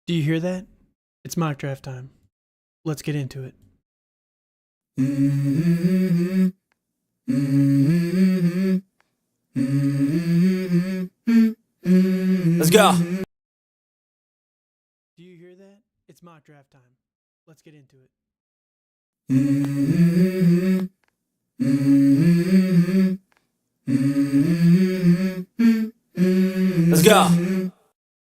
Do you hear that? It's mock draft time. Let's get into it. Let's go. Do you hear that? It's mock draft time. Let's get into it. Let's go.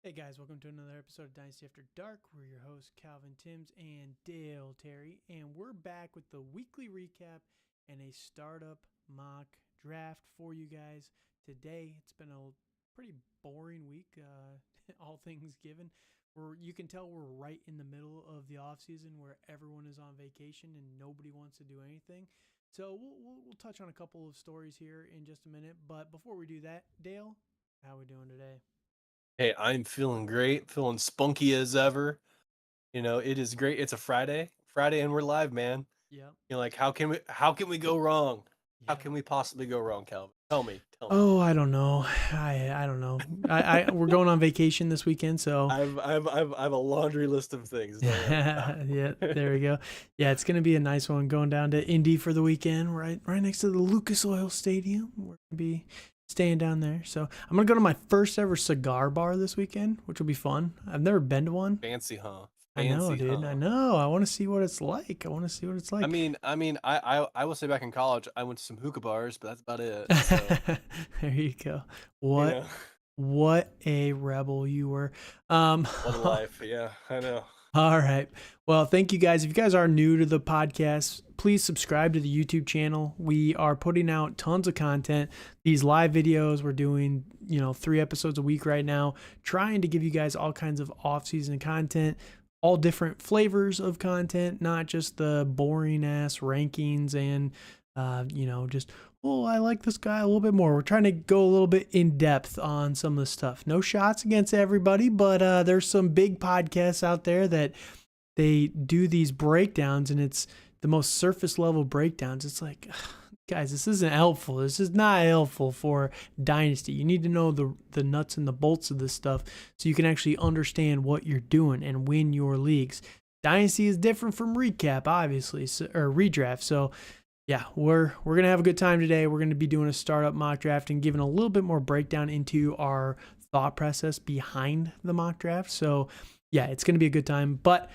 Hey guys, welcome to another episode of Dynasty After Dark. We're your hosts, Calvin Timms and Dale Terry, and we're back with the weekly recap and a startup mock draft for you guys. Today, it's been a pretty boring week, all things given. You can tell we're right in the middle of the off season where everyone is on vacation and nobody wants to do anything. So we'll touch on a couple of stories here in just a minute. But before we do that, Dale, how are we doing today? Hey, I'm feeling great, feeling spunky as ever. It is great. It's a Friday, and we're live, man. Yep. Like, how can we go wrong? How Yeah. can we possibly go wrong, Calvin? Tell me. Oh, I don't know. I don't know. We're going on vacation this weekend, so I've a laundry list of things. yeah, there we go. Yeah, it's gonna be a nice one going down to Indy for the weekend, right next to the Lucas Oil Stadium. We're gonna be staying down there. So I'm gonna go to my first ever cigar bar this weekend, which will be fun. I've never been to one. Fancy, huh? I know, Fancy, dude. huh? I know. I want to see what it's like. I will say back in college, I went to some hookah bars, but that's about it. So, There you go. you know, What a rebel you were. what a life. Yeah, I know. All right. Well, thank you guys. If you guys are new to the podcast, please subscribe to the YouTube channel. We are putting out tons of content. These live videos, we're doing, 3 episodes a week right now, trying to give you guys all kinds of off-season content, all different flavors of content, not just the boring ass rankings and, just, oh, I like this guy a little bit more. We're trying to go a little bit in depth on some of the stuff. No shots against everybody, but there's some big podcasts out there that they do these breakdowns, and it's the most surface level breakdowns. It's like, guys, this isn't helpful. This is not helpful for Dynasty. You need to know the nuts and the bolts of this stuff so you can actually understand what you're doing and win your leagues. Dynasty is different from recap, obviously, or redraft. So yeah, we're gonna have a good time today. We're gonna be doing a startup mock draft and giving a little bit more breakdown into our thought process behind the mock draft. So yeah, it's gonna be a good time. But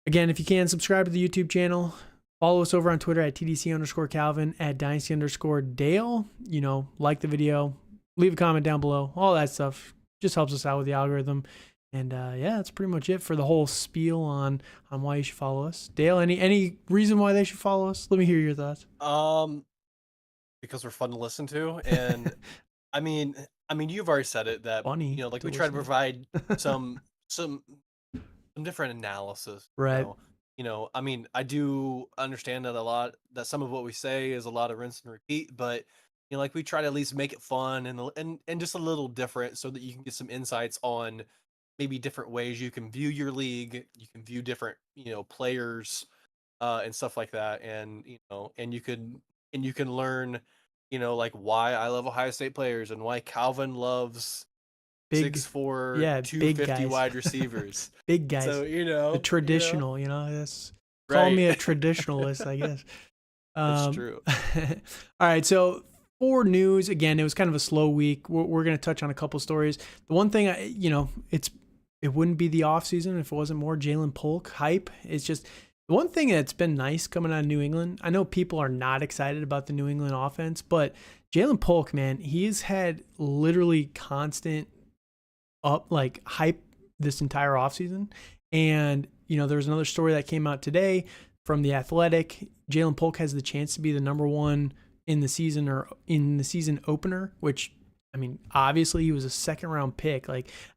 again, if you can, subscribe to the YouTube channel. Follow us over on Twitter at TDC_Calvin, at Dynasty_Dale. Like the video, leave a comment down below. All that stuff just helps us out with the algorithm. And yeah, that's pretty much it for the whole spiel on why you should follow us. Dale, any reason why they should follow us? Let me hear your thoughts. Because we're fun to listen to, and I mean, you've already said it that Funny. we try to provide some different analysis. Right. I do understand that some of what we say is a lot of rinse and repeat, but we try to at least make it fun and just a little different so that you can get some insights on maybe different ways you can view your league, you can view different, players, and stuff like that. And, you can learn, why I love Ohio State players and why Calvin loves Big, 6'4", yeah, big 250 guys. wide receivers. Big guys. So, the traditional, that's right. Call me a traditionalist, I guess. That's true. All right. So for news, again, it was kind of a slow week. We're going to touch on a couple stories. The one thing, it wouldn't be the off season if it wasn't more Jalen Polk hype. It's just the one thing that's been nice coming out of New England. I know people are not excited about the New England offense, but Jalen Polk, man, he's had literally constant hype this entire offseason. And, there was another story that came out today from The Athletic. Jalen Polk has the chance to be the number one in the season or in the season opener, which, obviously he was a second round pick.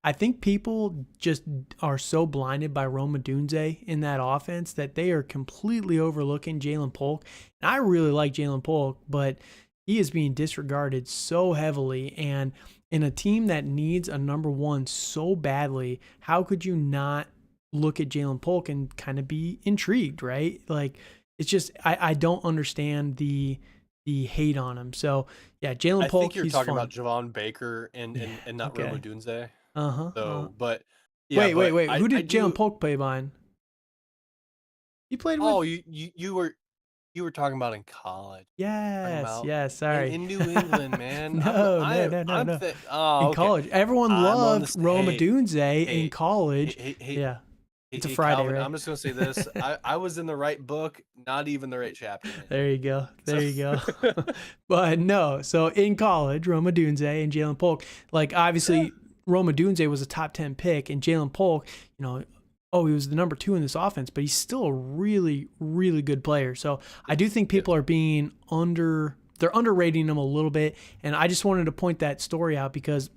I think people just are so blinded by Rome Odunze in that offense that they are completely overlooking Jalen Polk. And I really like Jalen Polk, but he is being disregarded so heavily. And in a team that needs a number one so badly, how could you not look at Jalen Polk and kind of be intrigued, right? It's just, I don't understand the hate on him. So yeah, Jalen Polk. I think you're talking about Javon Baker and not okay. Rome Odunze. Uh-huh. So, but Yeah, Wait. but Who I did Jalen do. Polk play behind? He played with. Oh, you were talking about in college. Talking Yes, about yes. in Sorry. New England, man. No, no, no, no, I'm no. oh, In okay. college, everyone I'm on loved this. Rome Odunze in Hey, hey, college. hey, hey, Yeah, it's a hey, Friday, Calvin. right? I'm just gonna say this. I was in the right book, not even the right chapter, man. There you go. So There you go. But no, so in college, Rome Odunze and Jalen Polk, like yeah, obviously Rome Odunze was a top 10 pick, and Jalen Polk, he was the number 2 in this offense, but he's still a really, really good player. So I do think yes. people are they're underrating him a little bit. And I just wanted to point that story out because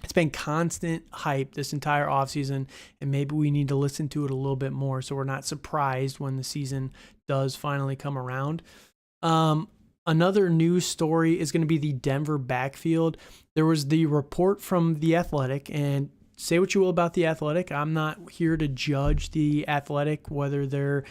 it's been constant hype this entire offseason, and maybe we need to listen to it a little bit more so we're not surprised when the season does finally come around. Another news story is going to be the Denver backfield. There was the report from The Athletic, and say what you will about The Athletic. I'm not here to judge The Athletic, whether they're,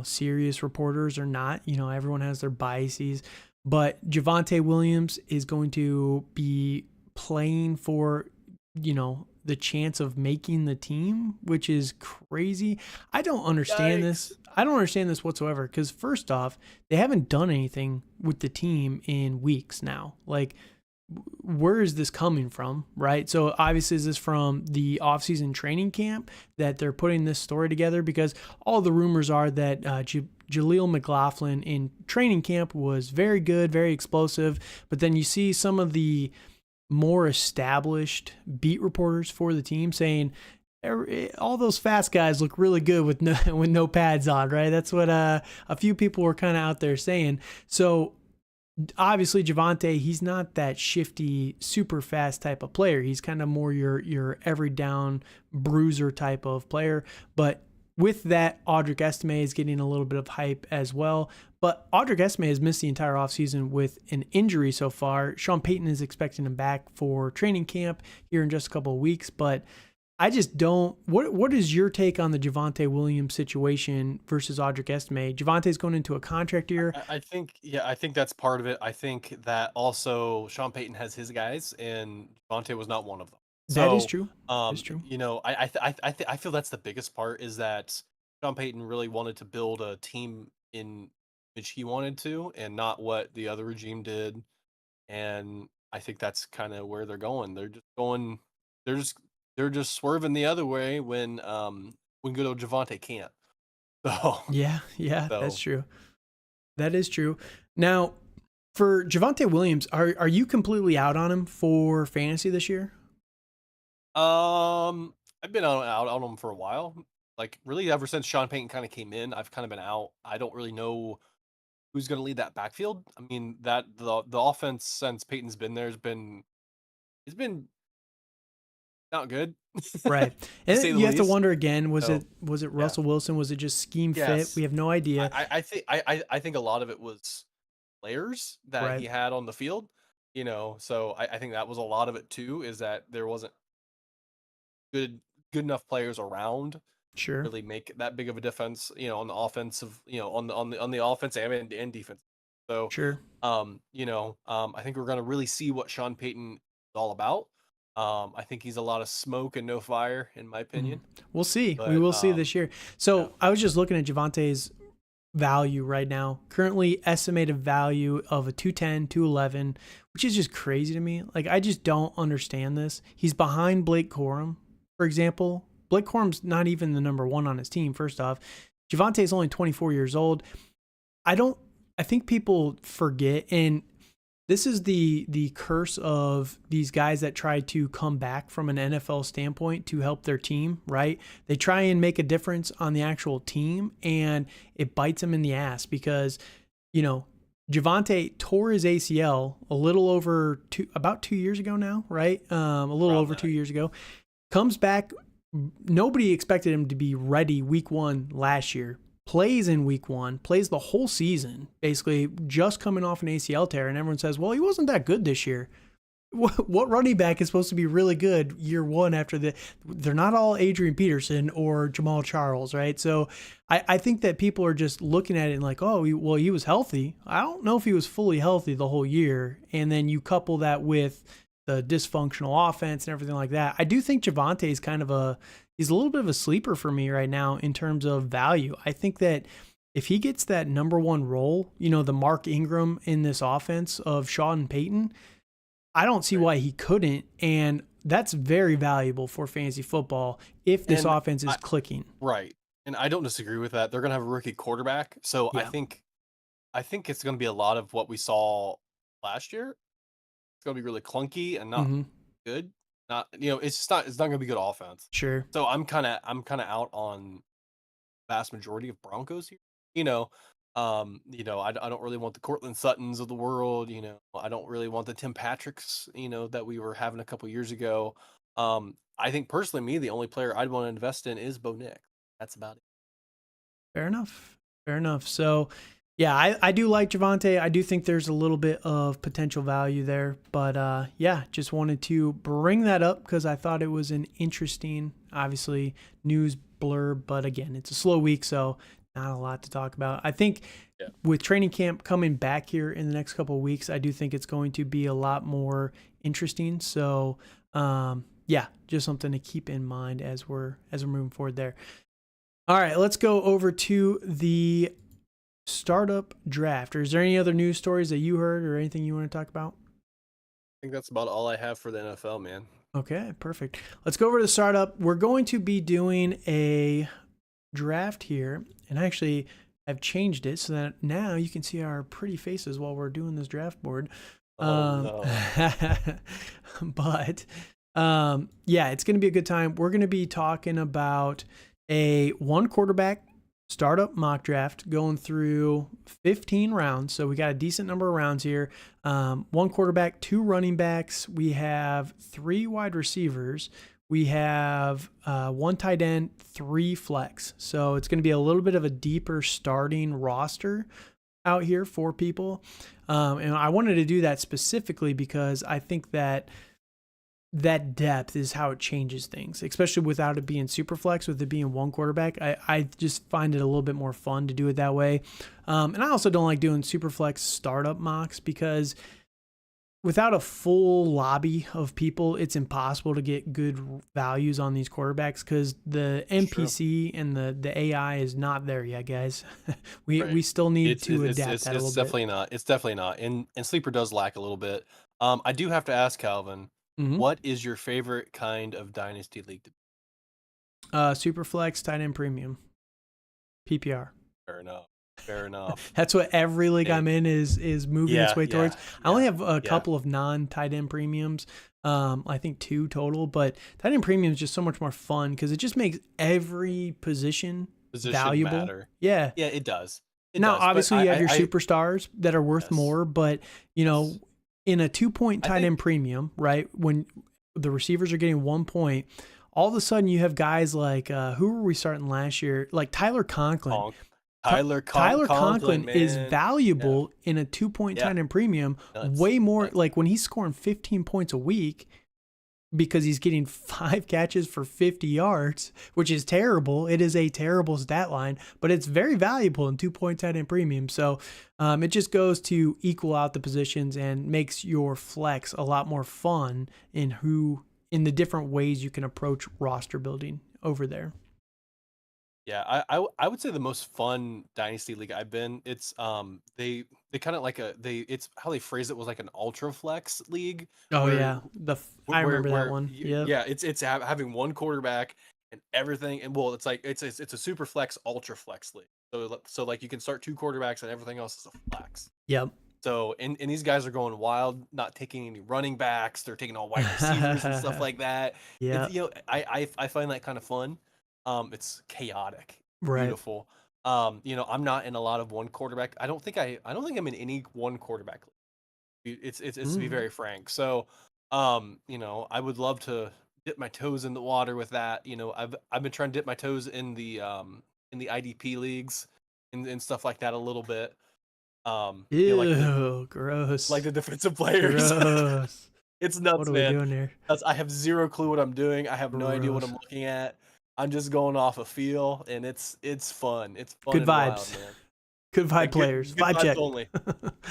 serious reporters or not. Everyone has their biases. But Javonte Williams is going to be playing for, the chance of making the team, which is crazy. I don't understand this. Yikes. I don't understand this whatsoever because first off, they haven't done anything with the team in weeks now. Like, where is this coming from, right? So obviously is this from the offseason training camp that they're putting this story together? Because all the rumors are that Jaleel McLaughlin in training camp was very good, very explosive, but then you see some of the more established beat reporters for the team saying all those fast guys look really good with no pads on, right? That's what a few people were kind of out there saying. So obviously Javonte, he's not that shifty, super fast type of player. He's kind of more your every down bruiser type of player. But with that, Audric Estime is getting a little bit of hype as well. But Audric Estime has missed the entire offseason with an injury so far. Sean Payton is expecting him back for training camp here in just a couple of weeks. But I just don't. What is your take on the Javonte Williams situation versus Audric Estime? Javonte's going into a contract year. I think that's part of it. I think that also Sean Payton has his guys, and Devontae was not one of them. That is So, true. That is true. I feel that's the biggest part is that Sean Payton really wanted to build a team in which he wanted to, and not what the other regime did. And I think that's kind of where they're going. They're just going. They're just they're just swerving the other way when good old Javonte can't. So Yeah, that's so true. That is true. Now, for Javonte Williams, are you completely out on him for fantasy this year? I've been out on him for a while. Like really ever since Sean Payton kind of came in, I've kind of been out. I don't really know who's going to lead that backfield. I mean, that the offense since Payton's been there has been it's been not good Right. to And say then the you have to least. wonder again, So, was it yeah. Russell Wilson? Was it just scheme fit? Yes. We have no idea. I think a lot of it was players that Right. he had on the field, so I think that was a lot of it too, is that there wasn't good good enough players around Sure. really make that big of a difference, on the offensive, on the offense and defense. So, Sure. I think we're gonna really see what Sean Payton is all about. I think he's a lot of smoke and no fire, in my Mhm. opinion. We'll see. We But will see this year. yeah, So I was just looking at Javonte's value right now. Currently estimated value of a 210, 211, which is just crazy to me. Like, I just don't understand this. He's behind Blake Corum, for example. Blake Corum's not even the number 1 on his team, first off. Javonte is only 24 years old. I think people forget, and this is the curse of these guys that try to come back from an NFL standpoint to help their team, right? They try and make a difference on the actual team, and it bites them in the ass because, Javonte tore his ACL about 2 years ago now, right? A little around over that. 2 years ago. Comes back. Nobody expected him to be ready week 1 last year. Plays in week 1, plays the whole season, basically just coming off an ACL tear. And everyone says, well, he wasn't that good this year. What running back is supposed to be really good year 1 after they're not all Adrian Peterson or Jamal Charles, right? So I think that people are just looking at it and like, oh, he was healthy. I don't know if he was fully healthy the whole year. And then you couple that with the dysfunctional offense and everything like that. I do think Javonte is he's a little bit of a sleeper for me right now in terms of value. I think that if he gets that number one role, the Mark Ingram in this offense of Sean Payton, I don't see why he couldn't. And that's very valuable for fantasy football if this offense is clicking. Right. And I don't disagree with that. They're going to have a rookie quarterback. So Yeah. I think it's going to be a lot of what we saw last year. It's going to be really clunky and not good. Not, it's not going to be good offense. Sure. So I'm kind of out on vast majority of Broncos here. I don't really want the Cortland Suttons of the world. I don't really want the Tim Patricks, that we were having a couple years ago. I think personally, the only player I'd want to invest in is Bo Nix. That's about it. Fair enough. So, yeah, I do like Javonte. I do think there's a little bit of potential value there. But, just wanted to bring that up because I thought it was an interesting, obviously, news blurb. But, again, it's a slow week, so not a lot to talk about. I think with training camp coming back here in the next couple of weeks, I do think it's going to be a lot more interesting. So, just something to keep in mind as we're moving forward there. All right, let's go over to the startup draft. Or is there any other news stories that you heard or anything you want to talk about? I think that's about all I have for the NFL, man. Okay, perfect. Let's go over to the startup. We're going to be doing a draft here, and actually I've changed it so that now you can see our pretty faces while we're doing this draft board. No. But it's going to be a good time. We're going to be talking about a one quarterback startup mock draft going through 15 rounds. So we got a decent number of rounds here. One quarterback, 2 running backs. We have 3 wide receivers. We have 1 tight end, 3 flex. So it's going to be a little bit of a deeper starting roster out here for people. And I wanted to do that specifically because I think that depth is how it changes things, especially without it being super flex, with it being one quarterback. I just find it a little bit more fun to do it that way. And I also don't like doing super flex startup mocks because without a full lobby of people, it's impossible to get good values on these quarterbacks because the NPC and the AI is not there yet, guys. We still need to adapt that a little bit. It's definitely not. And Sleeper does lack a little bit. I do have to ask Calvin, what is your favorite kind of Dynasty League to be? Superflex, tight end premium, PPR. Fair enough. That's what every league I'm in is moving its way towards. I only have a couple of non-tight end premiums. I think 2 total, but tight end premium is just so much more fun because it just makes every position valuable. Matter. Yeah, it does. Obviously, you have your superstars that are worth more, but in a 2-point tight end premium, right? When the receivers are getting 1 point, all of a sudden you have guys like who were we starting last year? Like Tyler Conklin. Tyler Conklin is valuable in a 2-point tight end premium, way more. Like when he's scoring 15 points a week because he's getting 5 catches for 50 yards, which is terrible. It is a terrible stat line, but it's very valuable in 2-point tight end premium. So it just goes to equal out the positions and makes your flex a lot more fun in the different ways you can approach roster building over there. Yeah, I would say the most fun Dynasty League I've been. It's they kind of like it's how they phrase it was like an ultra flex league. Oh yeah, I remember that one. Yeah, it's having one quarterback and everything, and well, it's like it's a super flex, ultra flex league. So like you can start 2 quarterbacks and everything else is a flex. Yep. So and these guys are going wild, not taking any running backs. They're taking all wide receivers and stuff like that. Yeah. I find that kind of fun. It's chaotic, right. Beautiful. I'm not in a lot of one quarterback. I don't think I'm in any one quarterback league. It's to be very frank. So, I would love to dip my toes in the water with that. I've been trying to dip my toes in the IDP leagues and stuff like that a little bit. Ew, gross. Like the defensive players. Gross. It's nuts, what are man. we doing here? I have zero clue what I'm doing. I have no idea what I'm looking at. I'm just going off a feel, and it's fun. It's fun. Good vibes. Wild, man. Good vibe players. Good vibe check only.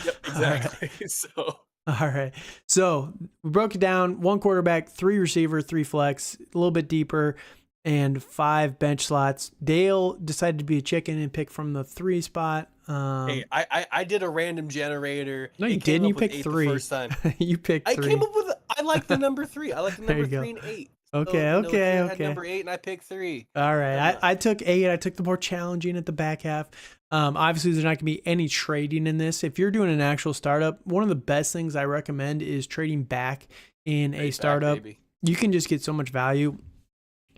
Yep, exactly. Right. So All right. So we broke it down: one quarterback, three receiver, three flex, a little bit deeper, and five bench slots. Dale decided to be a chicken and pick from the three spot. Hey, I did a random generator. No, you It came didn't. You up with picked 8 the three. first time. You picked I came three. up with I like the number 3. I like the There number you go. 3 and 8. So, Okay, you know, okay, Garrett had okay. number 8 and I picked 3. All right. Come on. I took eight. I took the more challenging at the back half. Obviously, there's not going to be any trading in this. If you're doing an actual startup, one of the best things I recommend is trading back in a Straight back, startup. baby. You can just get so much value.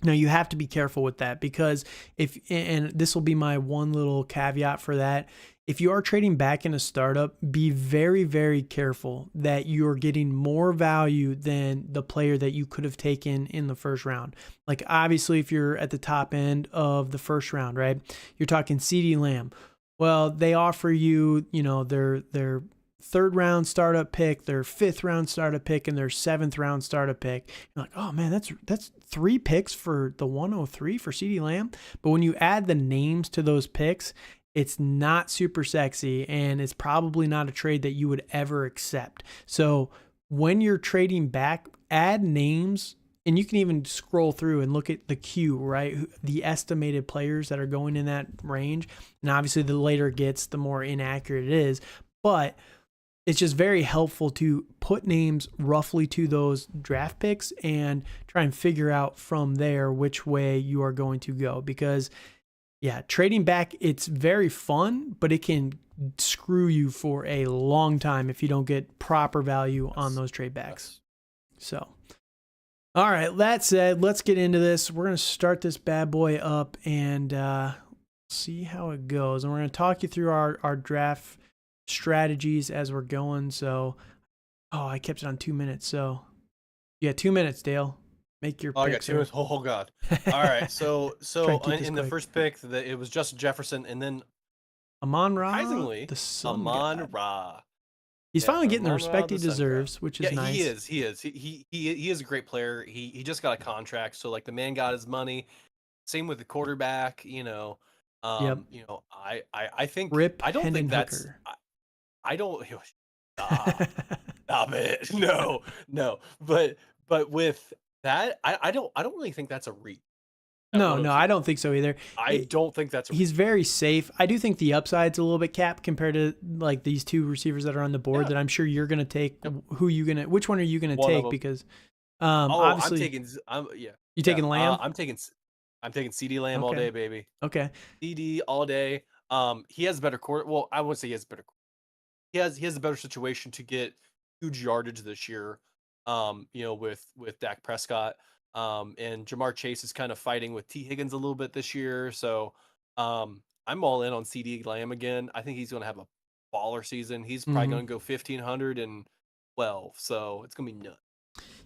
Now, you have to be careful with that because and this will be my one little caveat for that. If you are trading back in a startup, be very, very careful that you're getting more value than the player that you could have taken in the first round. Like, obviously, if you're at the top end of the first round, right? You're talking CD Lamb. Well, they offer you, their third round startup pick, their fifth round startup pick, and their seventh round startup pick. You're like, oh man, that's three picks for the 103 for CD Lamb. But when you add the names to those picks, it's not super sexy, and it's probably not a trade that you would ever accept. So when you're trading back, add names, and you can even scroll through and look at the queue, right? The estimated players that are going in that range. And obviously, the later it gets, the more inaccurate it is. But it's just very helpful to put names roughly to those draft picks and try and figure out from there which way you are going to go. Because, yeah, trading back, it's very fun, but it can screw you for a long time if you don't get proper value on those trade backs. So, all right, that said, let's get into this. We're going to start this bad boy up and see how it goes. And we're going to talk you through our draft strategies as we're going. So, I kept it on 2 minutes. So, yeah, 2 minutes, Dale. Make your Oh, I got picks 2 here. minutes. Oh god. All right. So Try and keep this in the quick. first pick, it was Justin Jefferson, and then Amon-Ra, surprisingly, the sun Amon god. Ra. He's Yeah, finally getting the Amon Ra, respect he the Sun God. deserves, which Yeah, is he nice. is. He is. He is a great player. He just got a contract, so like the man got his money. Same with the quarterback. Yep. I think Rip I don't Hendon think that's Hooker. I don't stop stop it. No, no. But with that, I don't really think that's a reach at No, 102. I don't think so either. I don't think that's a reach. He's very safe. I do think the upside's a little bit capped compared to like these two receivers that are on the board Yeah. that I'm sure you're gonna take. Yep. Which one are you gonna One of take? them. Because Oh, obviously yeah. you Yeah. taking Lamb. I'm taking CD Lamb all Okay. day, baby. Okay. CD all day. He has better court. Well, I wouldn't say he has better. He has a better situation to get huge yardage this year. With Dak Prescott. And Jamar Chase is kind of fighting with T Higgins a little bit this year. So, I'm all in on CD Lamb again. I think he's going to have a baller season. He's probably Mm-hmm. going to go 1,512. So it's going to be nuts.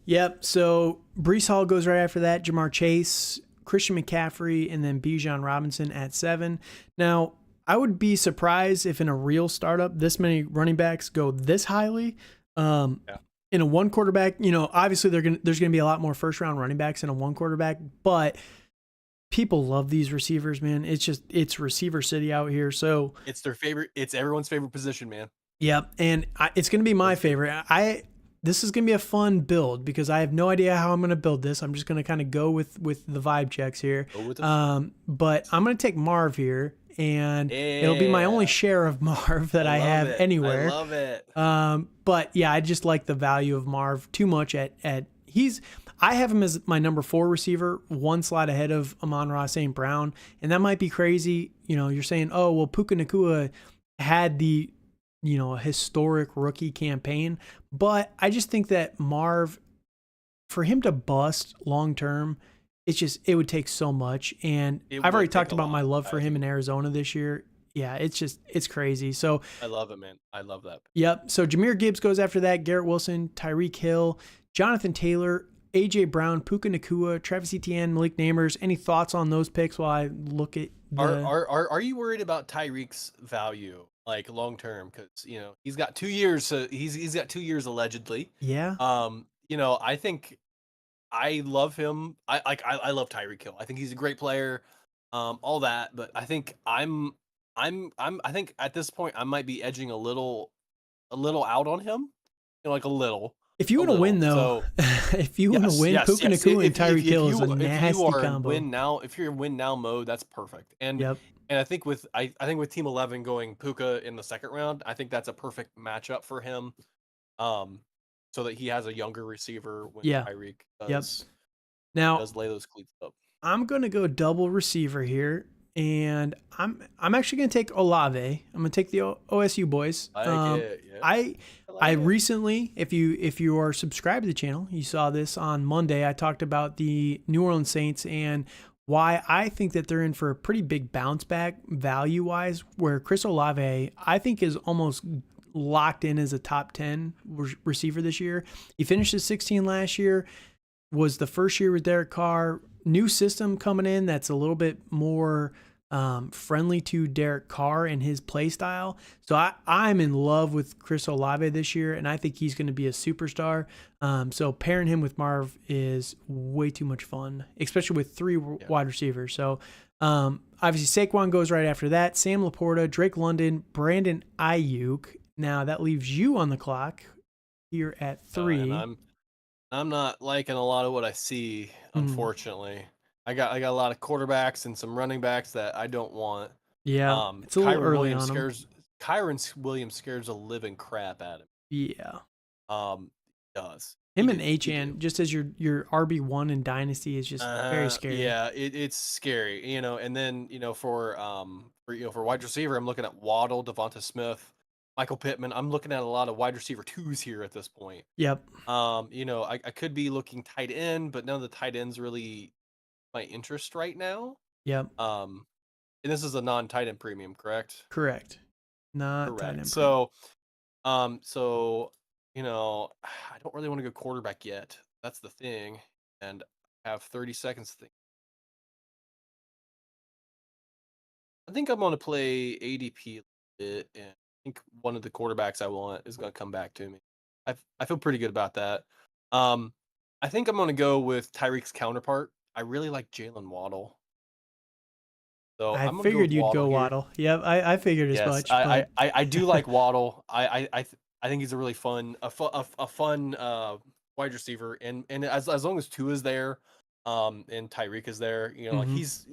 Yep. So Brees Hall goes right after that. Jamar Chase, Christian McCaffrey, and then Bijan Robinson at 7. Now, I would be surprised if in a real startup this many running backs go this highly. Yeah. In a one quarterback, obviously there's gonna be a lot more first round running backs in a one quarterback, but people love these receivers, man. It's receiver city out here. So It's their favorite. It's everyone's favorite position, man. yep, and it's gonna be my favorite. This is gonna be a fun build because I have no idea how I'm gonna build this. I'm just gonna kind of go with the vibe checks here. Go with the But I'm gonna take Marv here, and it'll be my only Yeah. share of Marv that I love have it. anywhere. I love it. But yeah, I just like the value of Marv too much at I have him as my number 4 receiver, one slot ahead of Amon-Ra St. Brown. And that might be crazy. You're saying, oh, well, Puka Nacua had the, historic rookie campaign. But I just think that Marv, for him to bust long term, it would take so much. And It I've already would take talked a about my lot. love I for him in agree. Arizona this year. Yeah, it's crazy. So I love it, man. I love that. yep. So Jahmyr Gibbs goes after that. Garrett Wilson, Tyreek Hill, Jonathan Taylor, AJ Brown, Puka Nacua, Travis Etienne, Malik Neighbors. Any thoughts on those picks while I look at the Are you worried about Tyreek's value, like long term? Because he's got 2 years. So he's got 2 years allegedly. yeah? I think I love him. I love Tyreek Hill. I think he's a great player. All that, but I think I think at this point I might be edging a little out on him. like a little, If you a want to win little. though, So if you want to yes, win, yes, Puka yes. Nakua and Tyreek Hill is a If you nasty are in combo. win now, if you're in win now mode, that's perfect. Yep. And I think with I think with Team 11 going Puka in the second round, I think that's a perfect matchup for him. So that he has a younger receiver when Yeah. Tyreek Yep. Now, does lay those cleats up. I'm going to go double receiver here, and I'm actually going to take Olave. I'm going to take the OSU boys. I like it, yeah. I I I like it. recently, if you are subscribed to the channel, you saw this on Monday. I talked about the New Orleans Saints and why I think that they're in for a pretty big bounce back value wise. Where Chris Olave, I think, is almost locked in as a top 10 receiver this year. He finished at 16 last year. Was the first year with Derek Carr. New system coming in that's a little bit more friendly to Derek Carr and his play style. So I'm in love with Chris Olave this year, and I think he's going to be a superstar. So pairing him with Marv is way too much fun, especially with three wide receivers. So obviously Saquon goes right after that. Sam Laporta, Drake London, Brandon Ayuk. Now that leaves you on the clock here at 3. And I'm not liking a lot of what I see, unfortunately. I got a lot of quarterbacks and some running backs that I don't want. Yeah, it's a little early on him. Kyron Williams scares the living crap out of him. Yeah. Does. Him and H-An, just as your RB1 in Dynasty, is just very scary. Yeah, it's scary, and then, for wide receiver, I'm looking at Waddle, Devonta Smith, Michael Pittman. I'm looking at a lot of wide receiver 2s here at this point. Yep. I could be looking tight end, but none of the tight ends really my interest right now. Yep. And this is a non-tight end premium, correct? Correct. Not tight end. So, I don't really want to go quarterback yet. That's the thing, and I have 30 seconds to think. I think I'm going to play ADP a bit, and I think one of the quarterbacks I want is going to come back to me. I feel pretty good about that. I think I'm going to go with Tyreek's counterpart. I really like Jalen Waddle. So I I'm gonna figured go you'd go here. Waddle. Yep, I figured as much. I do like Waddle. I think he's a really fun wide receiver, and as long as Tua is there, and Tyreek is there, like he's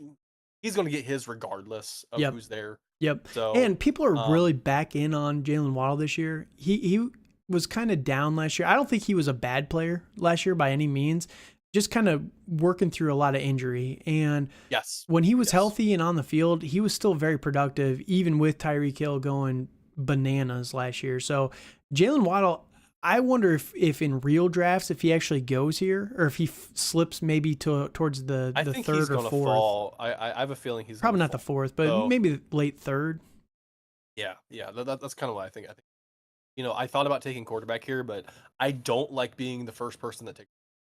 gonna get his regardless of who's there. Yep. So and people are really back in on Jalen Waddle this year. He was kind of down last year. I don't think he was a bad player last year by any means. Just kind of working through a lot of injury. And when he was healthy and on the field, he was still very productive, even with Tyreek Hill going bananas last year. So Jalen Waddle, I wonder if in real drafts, if he actually goes here or if he slips maybe towards the third or fourth. Fall. I have a feeling he's probably not the fourth, but maybe late third. Yeah. That's kind of what I think. I thought about taking quarterback here, but I don't like being the first person that takes.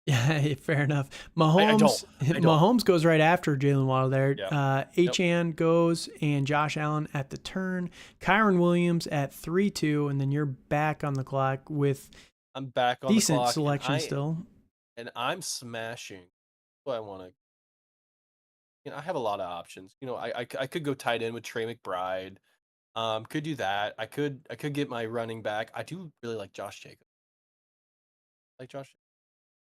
Yeah, fair enough. Mahomes goes right after Jalen Waddle there. Yep. H-An goes and Josh Allen at the turn. Kyron Williams at 3-2, and then you're back on the clock with I'm back on decent the clock, selection still. And I'm smashing. What I want to. I have a lot of options. I could go tight end with Trey McBride. Could do that. I could get my running back. I do really like Josh Jacobs.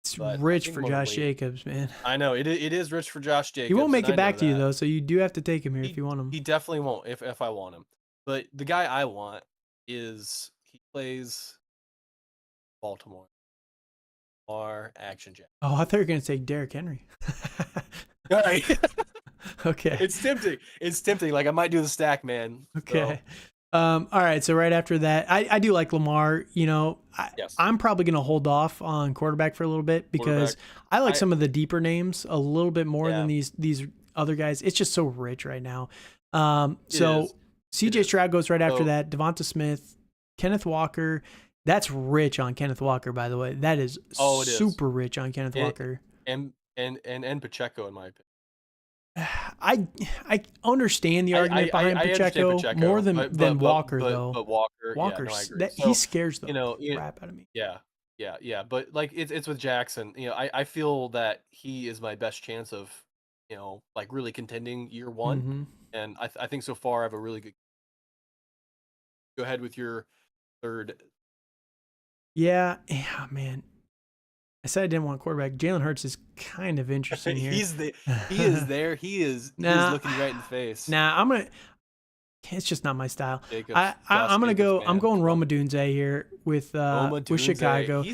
It's rich for Josh Jacobs, man. I know it is rich for Josh Jacobs. He won't make it back to you though, so you do have to take him here if you want him. He definitely won't if I want him. But the guy I want is he plays Baltimore. Or Action Jack. Oh, I thought you were gonna say Derrick Henry. All right. Okay. It's tempting. Like I might do the stack, man. Okay. All right. So right after that, I do like Lamar. I'm probably going to hold off on quarterback for a little bit because I like some of the deeper names a little bit more than these other guys. It's just so rich right now. So CJ Stroud goes right after that. Devonta Smith, Kenneth Walker. That's rich on Kenneth Walker, by the way. That is super rich on Kenneth Walker. And Pacheco, in my opinion. I understand the argument behind Pacheco more than Walker, though. But Walker, Walker, he scares the crap out of me. Yeah. But like it's with Jackson. I feel that he is my best chance of, like really contending year one. And I think so far I have a really good. Go ahead with your third. Yeah, man. I said I didn't want quarterback. Jalen Hurts is kind of interesting here. He is there. He is Nah, looking you right in the face. nah. It's just not my style. Josh I'm gonna Jacobs, go. I'm man. going Come on. Roma Dunze here Roma with Dunze. Chicago.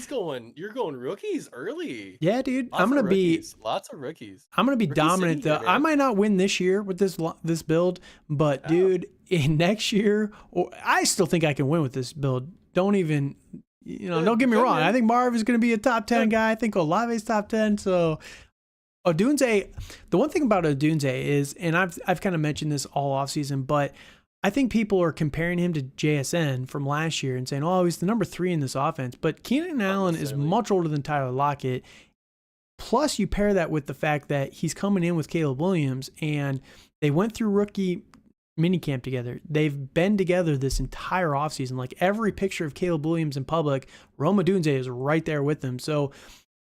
You're going rookies early. Yeah, dude. Lots of rookies. Lots of rookies. I'm gonna be Rookie city dominant here, though. I man. might not win this year with this build, but Yeah. dude, in next year, or I still think I can win with this build. Don't even, don't get me Good, wrong. I man. think Marv is gonna be a top 10 Good. guy. I think Olave's top 10. So Odunze, the one thing about Odunze is, and I've kind of mentioned this all offseason, but I think people are comparing him to JSN from last year and saying, oh, he's the number 3 in this offense. But Keenan Allen is much older than Tyler Lockett. Plus, you pair that with the fact that he's coming in with Caleb Williams, and they went through rookie minicamp together. They've been together this entire offseason. Like every picture of Caleb Williams in public, Rome Odunze is right there with them. So,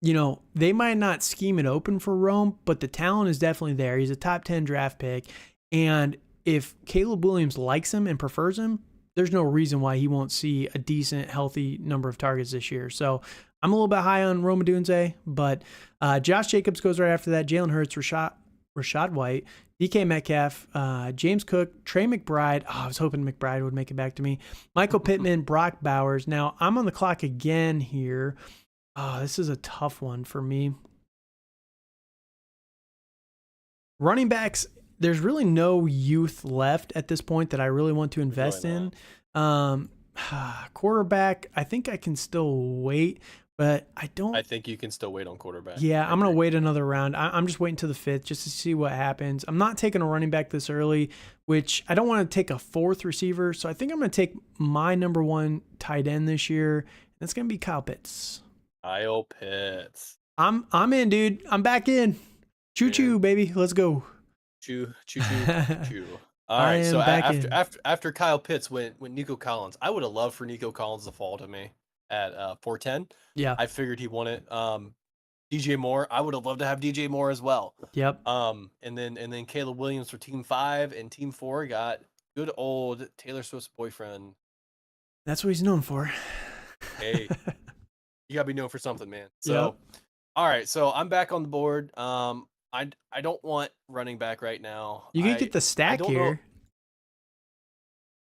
they might not scheme it open for Rome, but the talent is definitely there. He's a top 10 draft pick. And if Caleb Williams likes him and prefers him, there's no reason why he won't see a decent, healthy number of targets this year. So I'm a little bit high on Rome Odunze, but Josh Jacobs goes right after that. Jalen Hurts, Rashad White, DK Metcalf, James Cook, Trey McBride. Oh, I was hoping McBride would make it back to me. Michael Pittman, Brock Bowers. Now, I'm on the clock again here. Oh, this is a tough one for me. Running backs, there's really no youth left at this point that I really want to invest in. Quarterback, I think I can still wait, but I don't. I think you can still wait on quarterback. Yeah, I'm going to wait another round. I'm just waiting to the 5th just to see what happens. I'm not taking a running back this early, which I don't want to take a 4th receiver. So I think I'm going to take my number 1 tight end this year. And that's going to be Kyle Pitts. Kyle Pitts. I'm in, dude. I'm back in. Choo-choo, baby. Let's go. Choo. All right, so after Kyle Pitts went Nico Collins. I would have loved for Nico Collins to fall to me at 410. Yeah. I figured he won it. DJ Moore, I would have loved to have DJ Moore as well. Yep. And then Caleb Williams for Team 5, and Team 4 got good old Taylor Swift's boyfriend. That's what he's known for. Hey, you gotta be known for something, man. So, all right, so I'm back on the board. I don't want running back right now. You can get the stack here.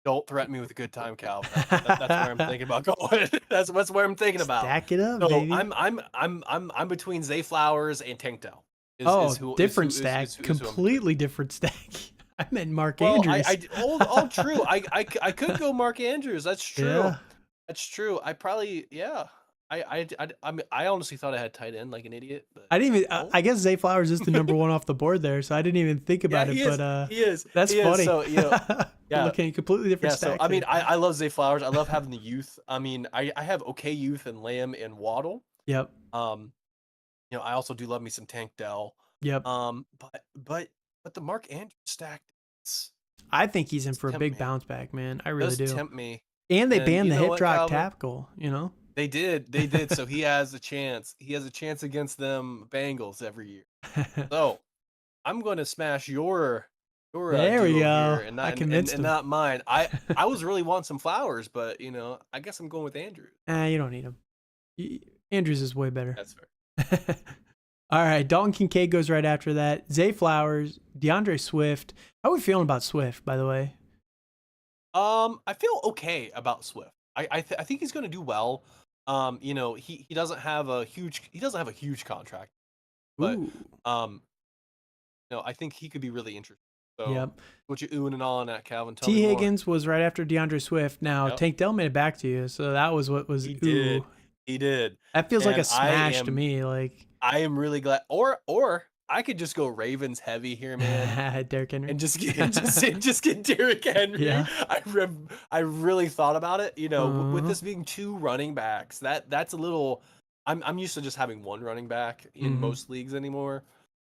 Don't threaten me with a good time, Cal. That's where I'm thinking about going. That's where I'm thinking about. Stack it up, so baby. I'm between Zay Flowers and Tank Dell. Different stack. Completely different stack. I meant Mark Andrews. True. I could go Mark Andrews. That's true. Yeah. That's true. I probably I honestly thought I had tight end like an idiot. But I didn't even. I guess Zay Flowers is the number 1 off the board there, so I didn't even think about it. But he is. That's funny. So yeah, looking at completely different stack. So I mean, I love Zay Flowers. I love having the youth. I mean, I have okay youth and Lamb and Waddle. Yep. I also do love me some Tank Dell. Yep. But the Mark Andrews stack. I think he's in for a big bounce back, man. I really do. Tempt me. And they banned the hip drop tackle. They did. So he has a chance. He has a chance against them Bengals every year. So I'm going to smash your there we go. and not mine. I was really wanting some Flowers, but I guess I'm going with Andrews. You don't need him. Andrews is way better. That's fair. All right, Dalton Kincaid goes right after that. Zay Flowers, DeAndre Swift. How are we feeling about Swift, by the way? I feel okay about Swift. I think he's going to do well. He doesn't have a huge contract, but I think he could be really interesting. So what you oohing and on at, Calvin? Tell me more. Higgins was right after DeAndre Swift. Now Tank Dell made it back to you, so that was what was. He did. That feels like a smash to me. Like I am really glad. Or I could just go Ravens heavy here, man. Derrick Henry, and just get Derrick Henry. Yeah. I really thought about it. With this being 2 running backs, that's a little. I'm used to just having 1 running back in most leagues anymore.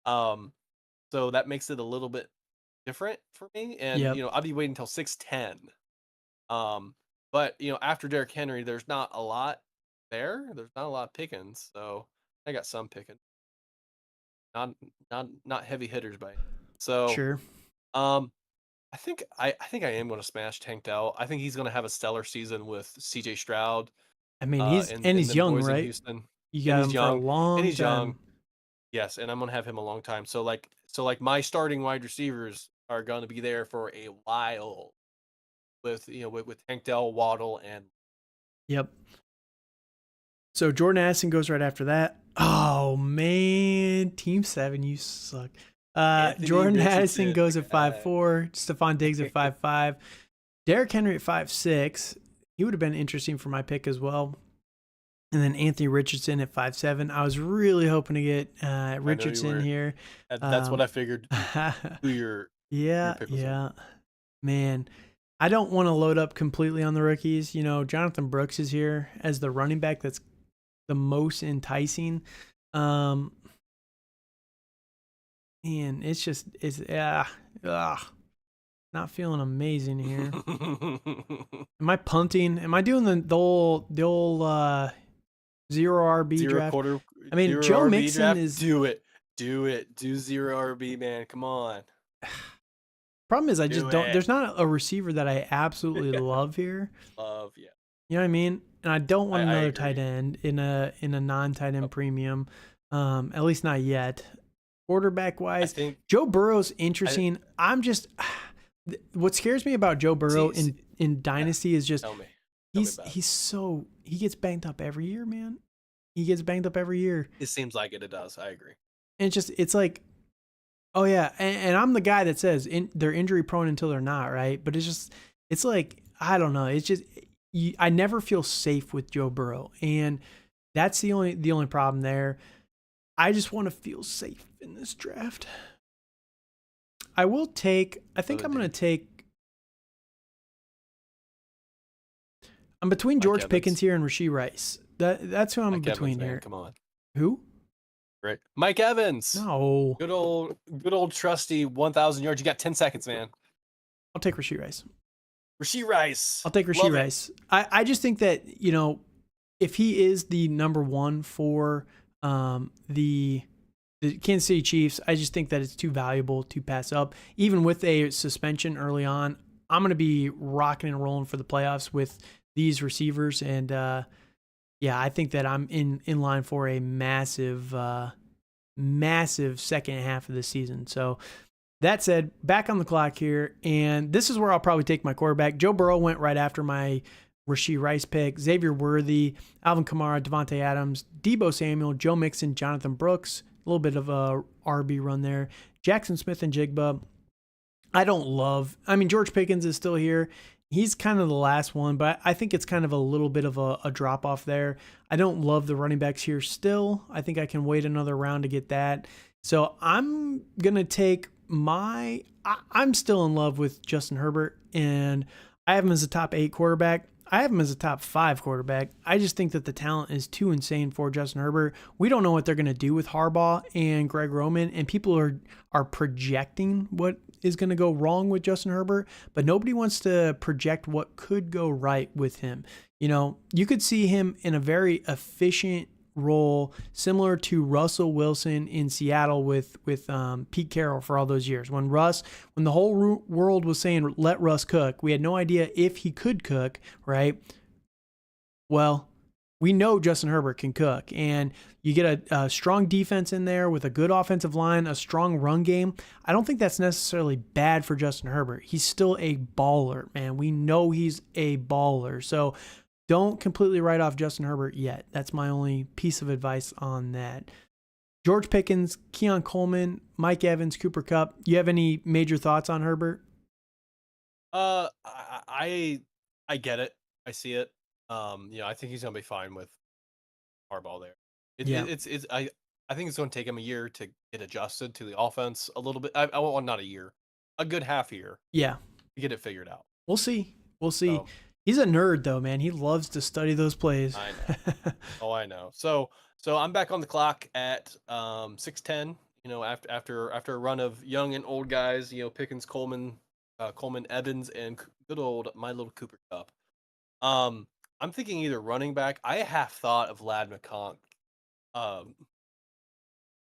So that makes it a little bit different for me. And I'll be waiting until 6'10". But after Derrick Henry, there's not a lot there. There's not a lot of pickings. So I got some picking. Not heavy hitters by. So sure. I think I am going to smash Tank Dell. I think he's going to have a stellar season with CJ Stroud. I mean, in he's them young, boys in right? Houston, You and got he's him for a young, and long he's young. time. Yes, and I'm gonna have him a long time. So like my starting wide receivers are gonna be there for a while with with Tank Dell, Waddle, and Yep. So Jordan Addison goes right after that. Oh man, Team 7, you suck. Anthony Jordan Addison Richardson, my goes at guy. 5'4", Stephon Diggs at 5'5", Derrick Henry at 5'6". He would have been interesting for my pick as well. And then Anthony Richardson at 5'7". I was really hoping to get I know you Richardson were. here. That's what Um, I figured. Who your yeah, pick was gonna yeah, man. I don't want to load up completely on the rookies. Jonathan Brooks is here as the running back that's the most enticing. Um, and not feeling amazing here. be. Am I punting? Am I doing the old zero RB Zero draft? quarter, I mean, zero Joe RB Mixon draft. is. Do it. Do it. Do zero RB, man. Come on. Problem is, I just Do don't. it. There's not a receiver that I absolutely love here. Love, yeah. You know what I mean? And I don't want I another tight agree. end in a non-tight Oh, end premium. At least not yet. Quarterback I wise, think Joe Burrow's I interesting. I'm just what scares me about Joe Burrow see, in yeah. Dynasty is just Tell me. Tell me he's about it. he's so he gets banged up every year, man. He gets banged up every year, It seems like it does. I agree. and it's like, oh yeah, and I'm the guy that says they're injury prone until they're not, right? But it's like I don't know. It's just I never feel safe with Joe Burrow, and that's the only problem there. I just want to feel safe in this draft. I So think I'm going indeed. to take. I'm between Mike George Pickens Evans. here and Rasheed Rice. That's who I'm Mike Evans, between man. here. Come on. Who? Great. Mike Evans. No, Good old trusty 1,000 yards. You got 10 seconds, man. I'll take Rasheed Rice. Rasheed Rice. I'll take Rasheed Love it. Rice. I just think that if he is the number one for the Kansas City Chiefs, I just think that it's too valuable to pass up. Even with a suspension early on, I'm going to be rocking and rolling for the playoffs with these receivers. And yeah, I think that I'm in line for a massive second half of the season. So that said, back on the clock here, and this is where I'll probably take my quarterback. Joe Burrow went right after my Rasheed Rice pick, Xavier Worthy, Alvin Kamara, Devontae Adams, Debo Samuel, Joe Mixon, Jonathan Brooks, a little bit of a RB run there, Jackson Smith and Jigba. I mean, George Pickens is still here. He's kind of the last one, but I think it's kind of a little bit of a drop off there. I don't love the running backs here still. I think I can wait another round to get that. So I'm going to take I'm still in love with Justin Herbert, and I have him as a top 8 quarterback. I have him as a top 5 quarterback. I just think that the talent is too insane for Justin Herbert. We don't know what they're going to do with Harbaugh and Greg Roman, and people are projecting what is going to go wrong with Justin Herbert, but nobody wants to project what could go right with him. You could see him in a very efficient role similar to Russell Wilson in Seattle with Pete Carroll for all those years. When the whole world was saying let Russ cook, we had no idea if he could cook, right? Well, we know Justin Herbert can cook, and you get a strong defense in there with a good offensive line, a strong run game. I don't think that's necessarily bad for Justin Herbert. He's still a baller, man. We know he's a baller. So don't completely write off Justin Herbert yet. That's my only piece of advice on that. George Pickens, Keon Coleman, Mike Evans, Cooper Kupp. You have any major thoughts on Herbert? I get it. I see it. I think he's gonna be fine with Harbaugh there. Yeah. I think it's gonna take him a year to get adjusted to the offense a little bit. I want not a year, a good half year Yeah. to get it figured out. We'll see. We'll see. So He's a nerd though, man. He loves to study those plays. I know. Oh, I know. So I'm back on the clock at 6:10. After a run of young and old guys, Pickens, Coleman, Evans, and good old my little Cooper Kupp. I'm thinking either running back. I half thought of um,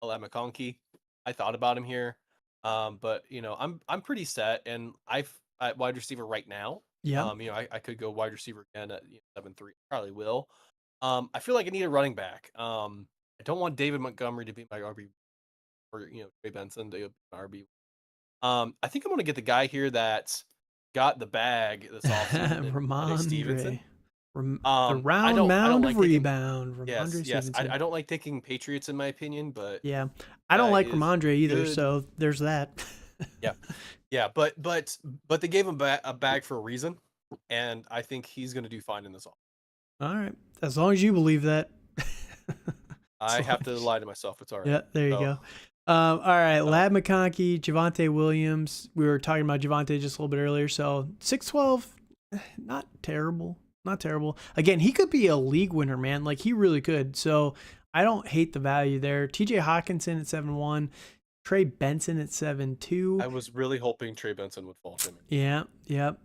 Lad McConkey. I thought about him here, but I'm pretty set, and I've at wide receiver right now. Yeah. I could go wide receiver again at 7-3. Probably will. I feel like I need a running back. I don't want David Montgomery to be my RB, or Trey Benson to be my RB. I think I'm gonna get the guy here that's got the bag this offseason and Stevenson. Ramondre. The round I don't mound of like taking. rebound. Yes, Ramondre yes. Stevenson. I don't like taking Patriots in my opinion, but Yeah. the I don't guy like is Ramondre either, good. so there's that. Yeah, yeah. But they gave him a bag for a reason, and I think he's gonna do fine in this offense. All right. As long as you believe that. I So, have to lie to myself. It's all right. yeah, there you So, go. All right. so Lad McConkey, Javonte Williams. We were talking about Javonte just a little bit earlier. So 6'12, not terrible. Not terrible. Again, he could be a league winner, man. Like, he really could. So I don't hate the value there. TJ Hawkinson at 7'1, Trey Benson at 7'2. I was really hoping Trey Benson would fall to me. Yeah, yep.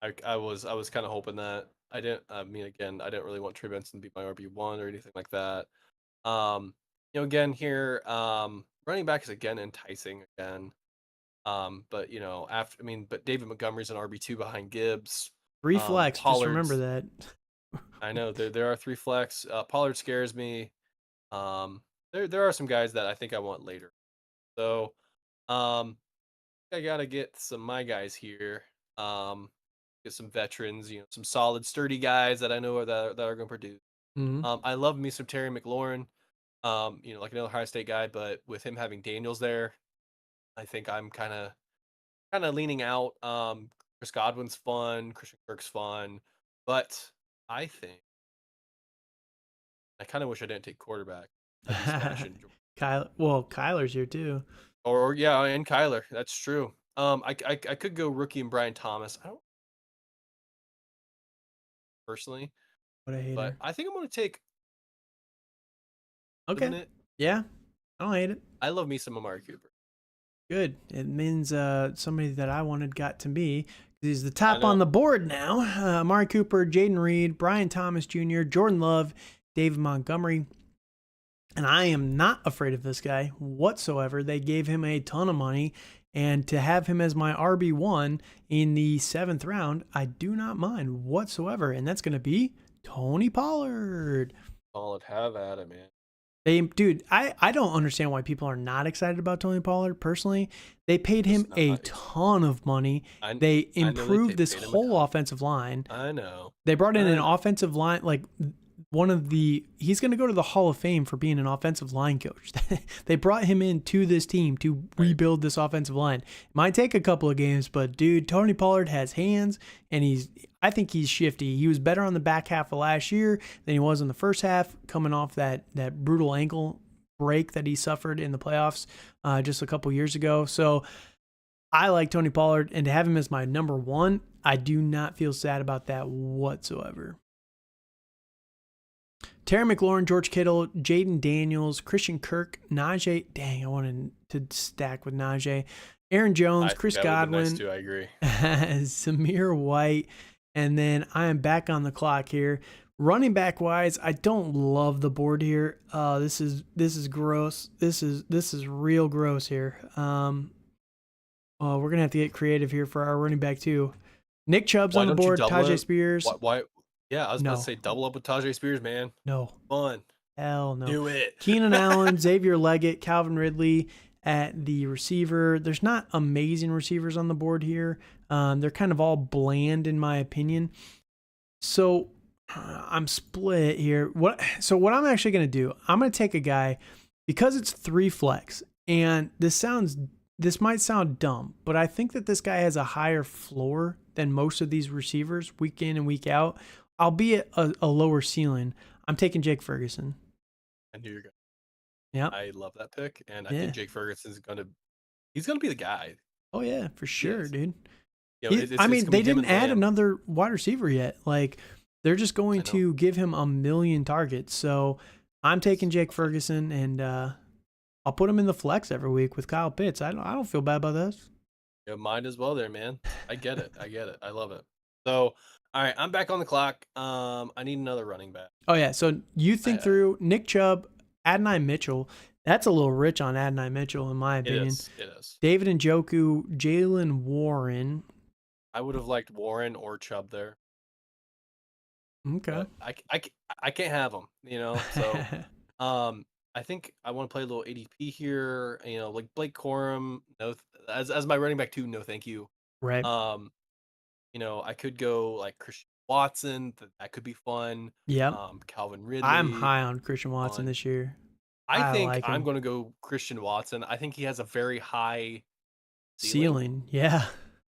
I was kind of hoping that. I didn't. I mean, again, I didn't really want Trey Benson to be my RB1 or anything like that. Again here, running back is again enticing again. But but David Montgomery's an RB2 behind Gibbs. Three flex. Just remember Pollard's. that. I know there are 3 flex. Pollard scares me. There are some guys that I think I want later. So, um, I gotta get some my guys here. Get some veterans, some solid, sturdy guys that I know that are going to produce. Mhm. I love me some Terry McLaurin. Like another Ohio State guy, but with him having Daniels there, I think I'm kind of leaning out. Chris Godwin's fun, Christian Kirk's fun, but I think I kind of wish I didn't take quarterback. I'd be smashing. Kyler's here too. Or yeah, and Kyler. That's true. I could go rookie and Brian Thomas. I don't personally, What a but hater. I think I'm gonna take. Okay. Isn't it? Yeah, I don't hate it. I love me some Amari Cooper. Good. It means somebody that I wanted got to me. He's the I top on know. the board now. Amari Cooper, Jaden Reed, Brian Thomas Jr., Jordan Love, David Montgomery. And I am not afraid of this guy whatsoever. They gave him a ton of money. And to have him as my RB1 in the 7th round, I do not mind whatsoever. And that's going to be Tony Pollard. Solid, have at it, man. I don't understand why people are not excited about Tony Pollard personally. They paid him a ton of money. They improved this whole offensive line. I know. They brought in an offensive line, like he's going to go to the Hall of Fame for being an offensive line coach. They brought him into this team to rebuild this offensive line. It might take a couple of games, but dude, Tony Pollard has hands, and I think he's shifty. He was better on the back half of last year than he was in the first half, coming off that brutal ankle break that he suffered in the playoffs just a couple years ago. So I like Tony Pollard, and to have him as my number 1, I do not feel sad about that whatsoever. Terry McLaurin, George Kittle, Jaden Daniels, Christian Kirk, Najee. Dang, I wanted to stack with Najee. Aaron Jones, Chris Godwin. Nice too, I agree. Zamir White. And then I am back on the clock here. Running back wise, I don't love the board here. This is gross. This is real gross here. We're gonna have to get creative here for our running back too. Nick Chubb's on the board. Tajay Spears. Why? Yeah, I was about to say double up with Tajay Spears, man. No. Fun. Hell no. Do it. Keenan Allen, Xavier Leggett, Calvin Ridley at the receiver. There's not amazing receivers on the board here. They're kind of all bland in my opinion. So I'm split here. What I'm actually going to do, I'm going to take a guy because it's 3 flex, and this might sound dumb, but I think that this guy has a higher floor than most of these receivers week in and week out, albeit a lower ceiling. I'm taking Jake Ferguson. I knew you were going. Yeah, I love that pick, and I think Jake Ferguson's gonna be the guy. Oh yeah, for sure, dude. They didn't add another wide receiver yet. Like, they're just going to give him a million targets. So I'm taking Jake Ferguson, and I'll put him in the flex every week with Kyle Pitts. I don't feel bad about this. Yeah, mine as well there, man. I get it. I love it. So, all right, I'm back on the clock. I need another running back. Oh yeah, so you think through Nick Chubb, Adonai Mitchell. That's a little rich on Adonai Mitchell, in my opinion. It is. David Njoku, Jalen Warren. I would have liked Warren or Chubb there. Okay. but I can't have him, So, um, I think I want to play a little ADP here. Like Blake Corum. No, as my running back too. No, thank you. Right. Um, I could go like Christian Watson. That could be fun. Yep. Calvin I'm Ridley, high on Christian Watson fun. this year. I I think like I'm him. going to go Christian Watson. I think he has a very high ceiling. Ceiling. Yeah.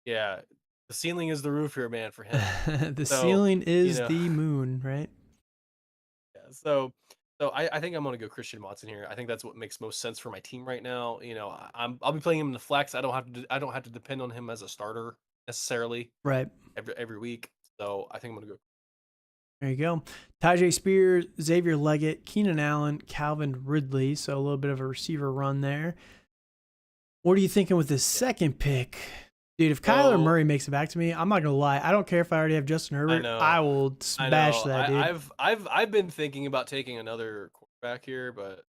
Yeah, the ceiling is the roof here, man, for him. The So, ceiling you is know, the moon, right? yeah. So I think I'm gonna go Christian Watson here. I think that's what makes most sense for my team right now. I'll be playing him in the flex. I don't have to depend on him as a starter necessarily Right. every week. So I think I'm gonna go. There you go. Tajay Spears, Xavier Leggett, Keenan Allen, Calvin Ridley. So a little bit of a receiver run there. What are you thinking with this second pick? Dude, if Kyler So Murray makes it back to me, I'm not gonna lie. I don't care if I already have Justin I Herbert. know, I will I smash know. that, dude. I've been thinking about taking another quarterback here, but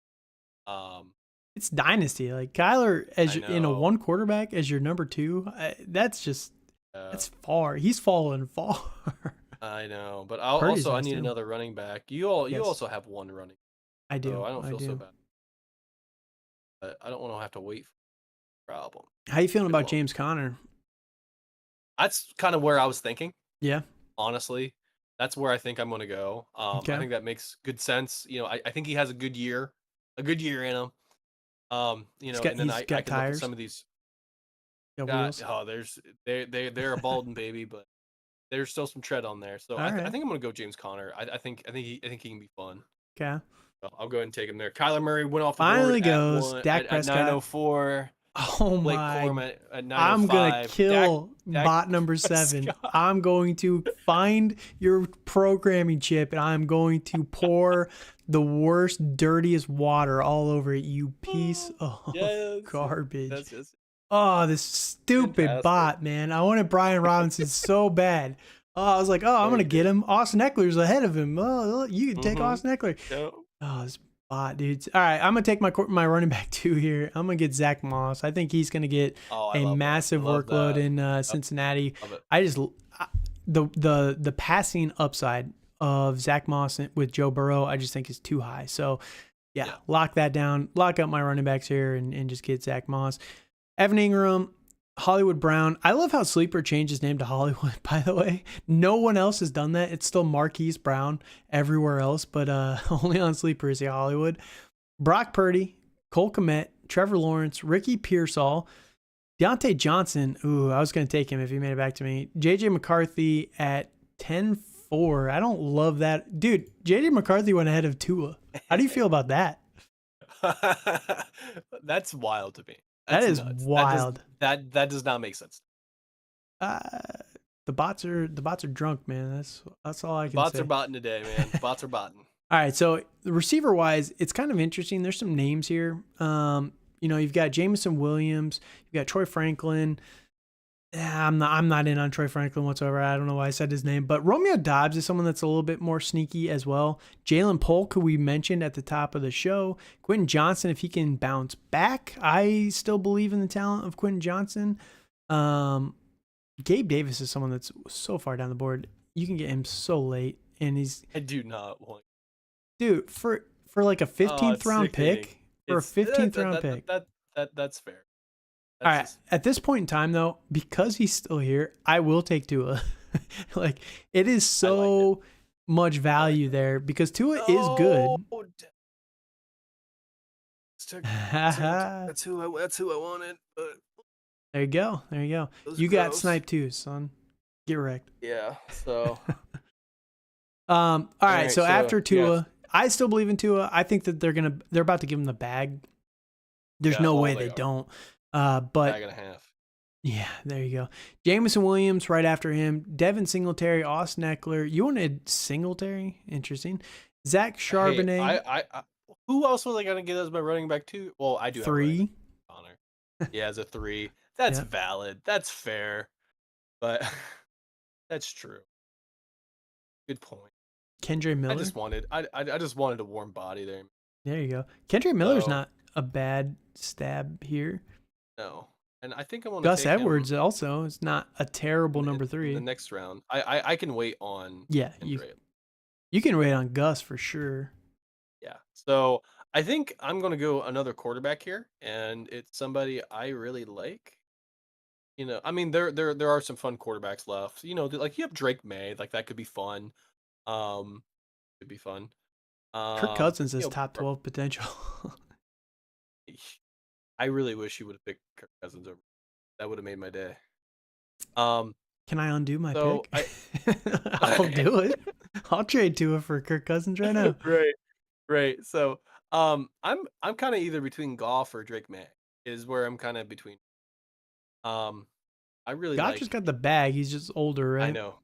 It's dynasty. Like Kyler as I in a know. one quarterback as your number two. That's Uh, that's far. He's fallen far. I know, but Purdy's I nice need too. another running back. You Yes, also have one running, I so do. I don't I feel so do. bad. But I don't want to have to wait for a problem. How you feeling Too about long. James Conner? That's kind of where I was thinking, Yeah. honestly. That's where I think I'm going to go. I Okay. think that makes good sense. I think he has a good year in him. And then He's I got can look at tires. some of these. Got wheels. There's they're a Baldwin baby, but there's still some tread on there. So All I right. think I'm going to go James Conner. I think he can be fun. Okay. So I'll go ahead and take him there. Kyler Murray went off the board Finally at goes Dak at Prescott. 904. Oh Blake my! Corum at I'm gonna 905. kill Dak bot number 7. Prescott. I'm going to find your programming chip and I'm going to pour the worst, dirtiest water all over it. You piece of Yes. garbage. That's just Oh, this stupid fantastic. bot, man. I wanted Brian Robinson so bad. Oh, I was like, oh, I'm No, gonna you get did. him. Austin Eckler's ahead of him. Oh, you can take Mm-hmm. Austin Eckler. Yep. Oh, this bot, dude. All right, I'm gonna take my running back two here. I'm gonna get Zach Moss. I think he's gonna get Oh, I a love that. I massive love workload that. in Yep. Cincinnati. Love it. I just the passing upside of Zach Moss with Joe Burrow, I just think is too high. So yeah, Yeah. lock that down. Lock up my running backs here and just get Zach Moss. Evan Ingram, Hollywood Brown. I love how Sleeper changed his name to Hollywood, by the way. No one else has done that. It's still Marquise Brown everywhere else, but only on Sleeper is he Hollywood. Brock Purdy, Cole Kmet, Trevor Lawrence, Ricky Pearsall, Deontay Johnson. Ooh, I was going to take him if he made it back to me. JJ McCarthy at 10-4. I don't love that. Dude, JJ McCarthy went ahead of Tua. How do you feel about that? That's wild to me. That That's is nuts. wild. That does not make sense. Uh, the bots are drunk, man. That's all I can Bots say. are botting today, man. Bots are botting. All right, so the receiver wise, it's kind of interesting. There's some names here. You've got Jameson Williams, you've got Troy Franklin. I'm not in on Troy Franklin whatsoever. I don't know why I said his name, but Romeo Dobbs is someone that's a little bit more sneaky as well. Jalen Polk, who we mentioned at the top of the show. Quentin Johnson, if he can bounce back, I still believe in the talent of Quentin Johnson. Gabe Davis is someone that's so far down the board. You can get him so late, and he's I do not want. dude for like a 15th It's round sickening. pick for a 15th round pick. That's fair. All right. Just, At this point in time, though, because he's still here, I will take Tua. Like it is so much value there because Tua is good. That's who I wanted. But There you go. There you go. those You are got gross. sniped too, son. Get wrecked. Yeah. So All right. So so, after Tua, yes. I still believe in Tua. I think that they're about to give him the bag. There's Yeah, no well, way they they are. don't. bag But and a half. yeah, there you go. Jameson Williams right after him. Devin Singletary, Austin Eckler. You wanted Singletary? Interesting. Zach Charbonnet, Hey, I who else was I gonna get as my running back too? Well, I do have a running 3. back, Connor. Yeah, as a 3. That's Yeah. valid. That's fair. But that's true. Good point. Kendra Miller. I just wanted a warm body there. There you go. Kendra Miller's So, not a bad stab here. no. And I think I want to Gus take Edwards him also is not a terrible number in 3. the next round. I can wait on Yeah, Kendra. You can rate on Gus for sure. Yeah. So I think I'm gonna go another quarterback here, and it's somebody I really like. I mean, there are some fun quarterbacks left. Like you have Drake May, like that could be fun. Um, could be fun. Kirk Um, Cousins you has know, top Bur- 12 potential. I really wish he would have picked Kirk Cousins over. That would have made my day. Um, Can I undo my so pick? I'll do it. I'll trade Tua for Kirk Cousins right now. right, right. So, I'm kind of either between Goff or Drake May is where I'm kind of between. Um, I really Goff just like. got the bag. He's just older, I right? know,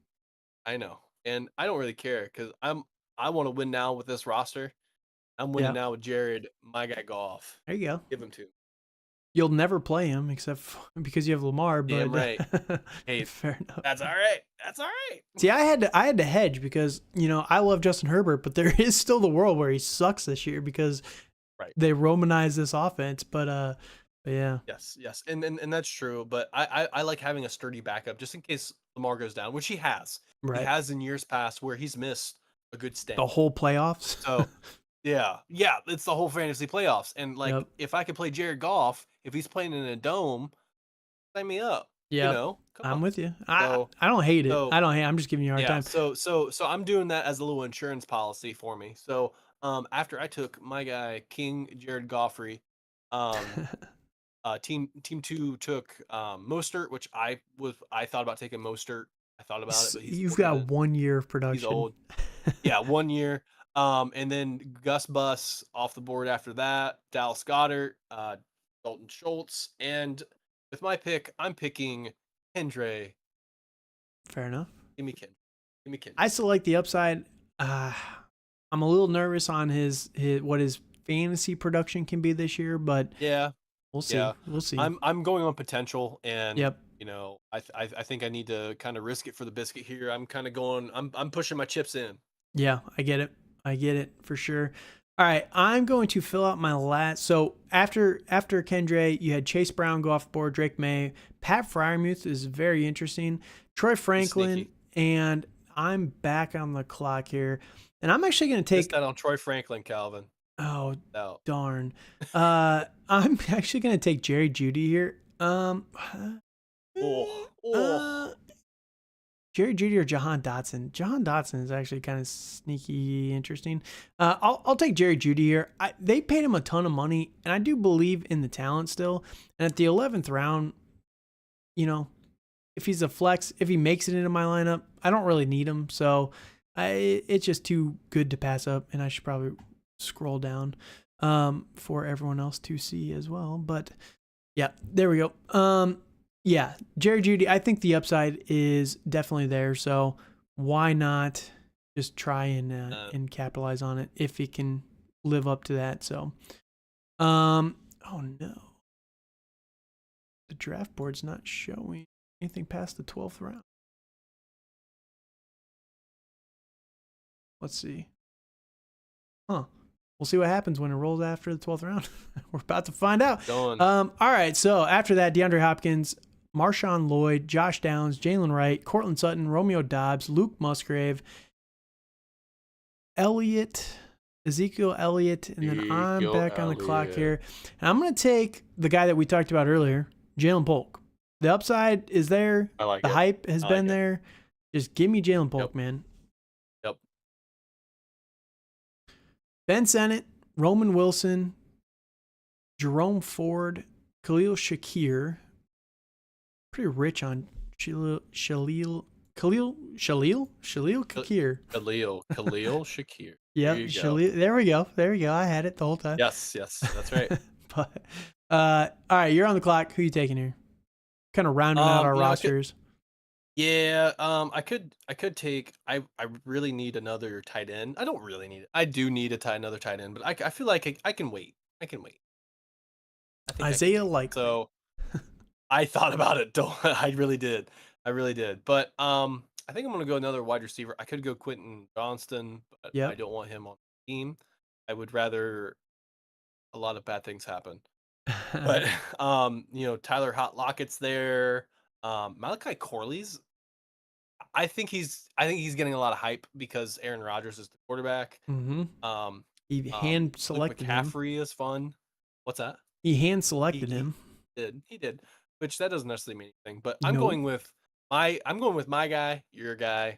I know, and I don't really care because I want to win now with this roster. I'm winning Yeah. now with Jared, my guy Goff. There you go. Give him to. You'll never play him because you have Lamar, Damn but right. Hey, fair enough. that's all right. That's all right. See, I had to hedge because I love Justin Herbert, but there is still the world where he sucks this year because Right. they Romanize this offense. But yeah, Yes, yes, and that's true. But I like having a sturdy backup just in case Lamar goes down, which he has. He right. has in years past where he's missed a good stint. The whole playoffs. So yeah, yeah, it's the whole fantasy playoffs. And like, Yep. if I could play Jared Goff, if he's playing in a dome, sign me up. Yep. Come I'm on. with you. I So I don't hate it. so I don't hate. I'm just giving you a hard yeah, time. so I'm doing that as a little insurance policy for me. So after I took my guy King Jared Goffrey, um, team two took Mostert, which I thought about taking Mostert. I thought about it, but You've got 1 year of he's production. old. Yeah, 1 year. And then Gus Bus off the board after that. Dallas Goddard, Dalton Schultz, and with my pick, I'm picking Kendre. Fair enough. Give me Ken. Give me Ken. I still like the upside. I'm a little nervous on his what his fantasy production can be this year, but Yeah, we'll see. yeah. We'll see. I'm going on potential, and Yep. I think I need to kind of risk it for the biscuit here. I'm kind of going. I'm pushing my chips in. Yeah, I get it. I get it for sure. All right, I'm going to fill out my last. So after Kendre, you had Chase Brown go off the board, Drake May, Pat Fryermuth is very interesting, Troy He's Franklin, sneaky. and I'm back on the clock here, and I'm actually going to Missed take. that on Troy Franklin, Calvin. Oh Out. darn, I'm actually going to take Jerry Judy here. Oh, Uh, oh. Jerry Judy or Jahan Dotson? Jahan Dotson is actually kind of sneaky interesting. I'll take Jerry Judy here. They paid him a ton of money, and I do believe in the talent still. And at the 11th round, if he's a flex, if he makes it into my lineup, I don't really need him. So it's just too good to pass up, and I should probably scroll down for everyone else to see as well. But yeah, there we go. Yeah, Jerry Judy, I think the upside is definitely there. So why not just try and capitalize on it if it can live up to that? So, oh no, the draft board's not showing anything past the 12th round. Let's see. Huh. We'll see what happens when it rolls after the 12th round. We're about to find out. Done. All right. So after that, DeAndre Hopkins, Marshawn Lloyd, Josh Downs, Jalen Wright, Cortland Sutton, Romeo Dobbs, Luke Musgrave, Ezekiel Elliott, and then I'm Ezekiel back on the clock Elliott. here. And I'm going to take the guy that we talked about earlier, Jalen Polk. The upside is there. I like the it. hype has I been like it. there. Just give me Jalen Polk, Yep. man. Yep. Ben Sennett, Roman Wilson, Jerome Ford, Khalil Shakir. Pretty rich on Khalil Shakir. Khalil Shakir. Yeah, There you go. Shalil. There we go. There we go. I had it the whole time. Yes, that's right. But all right, you're on the clock. Who you taking here? Kind of rounding out our rosters. Yeah, I could take. I really need another tight end. I don't really need it. I do need another tight end, but I feel like I can wait. I can wait. I think Isaiah Likely. So I thought about it. Don't I really did. I really did. But I think I'm gonna go another wide receiver. I could go Quentin Johnston, but Yep. I don't want him on the team. I would rather a lot of bad things happen. But Tyler Hot Lockett's there. Malachi Corley's I think he's getting a lot of hype because Aaron Rodgers is the quarterback. Mm-hmm. Um, He hand Luke selected him. McCaffrey is fun. What's that? He hand He selected he him. he did, which that doesn't necessarily mean anything. But Nope. I'm going with my guy, your guy.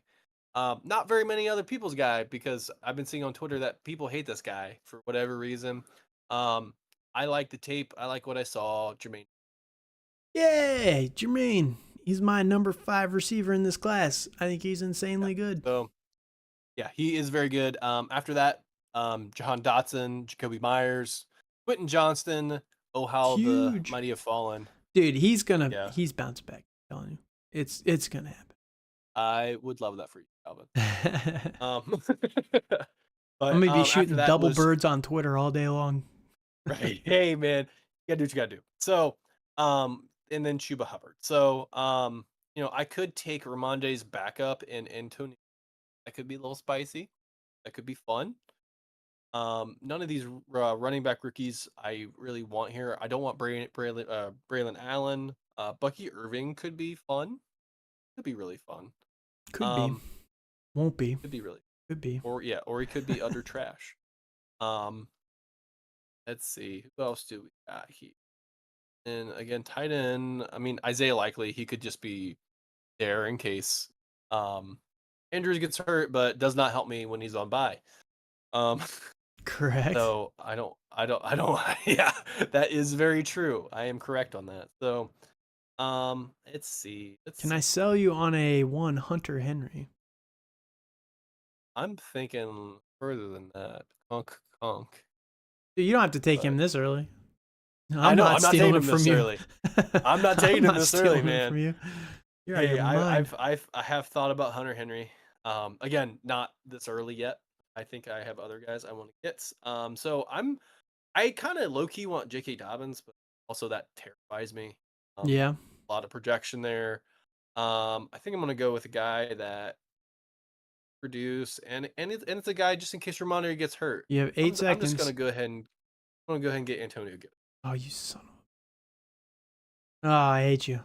Not very many other people's guy because I've been seeing on Twitter that people hate this guy for whatever reason. I like the tape. I like what I saw. Jermaine. Yay, Jermaine. He's my number 5 receiver in this class. I think he's insanely good. So yeah, he is very good. After that, Jahan Dotson, Jacoby Myers, Quentin Johnston. Oh, how the Huge. mighty have fallen. Dude, he's bouncing back. I'm telling you. It's gonna happen. I would love that for you, Calvin. I'm But gonna be shooting double was, birds on Twitter all day long. right. Hey man, you gotta do what you gotta do. So, and then Chuba Hubbard. So, I could take Ramonde's backup and Antonio. That could be a little spicy. That could be fun. None of these running back rookies I really want here. I don't want Braylon Allen. Bucky Irving could be fun. Could be really fun. Could be. Won't be. Could be really. Could be. Or he could be under trash. Let's see. Who else do we got here? And again, tight end. I mean, Isaiah Likely. He could just be there in case Andrews gets hurt, but does not help me when he's on bye. Correct. So I don't. Yeah, that is very true. I am correct on that. So, let's see. Can I sell you on a one Hunter Henry? I'm thinking further than that. Conk. Dude, you don't have to take him this early. No, I'm not stealing taking him him from this you. early. I'm not taking him this early, man. From you. You're out of Hey, your mind. I have thought about Hunter Henry. Again, not this early yet. I think I have other guys I want to get. So I kind of low key want J.K. Dobbins, but also that terrifies me. Yeah. A lot of projection there. I think I'm gonna go with a guy that produce and it's a guy just in case Ramondre gets hurt. You have 8 seconds. I'm just gonna go ahead and get Antonio Gibson. Oh, you son of a... Oh, I hate you.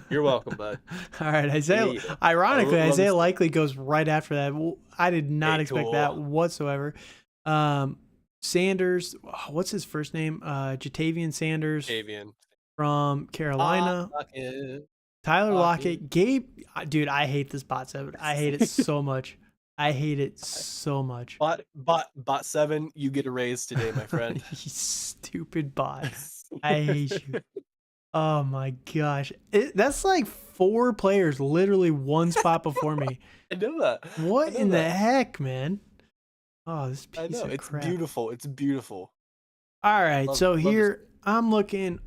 You're welcome, bud. All right, Isaiah. Ironically, Isaiah Likely goes right after that. I did not expect that whatsoever. Sanders, what's his first name? Jatavian Sanders from Carolina. Tyler Lockett. Gabe, dude, I hate this bot 7. I hate it so much. I hate it so much. Bot 7, you get a raise today, my friend. You stupid bot. I hate you. Oh my gosh. That's like 4 players literally one spot before me. I know that. What in the heck, man? Oh, this piece of crap. It's beautiful. It's beautiful. All right, so here I'm looking.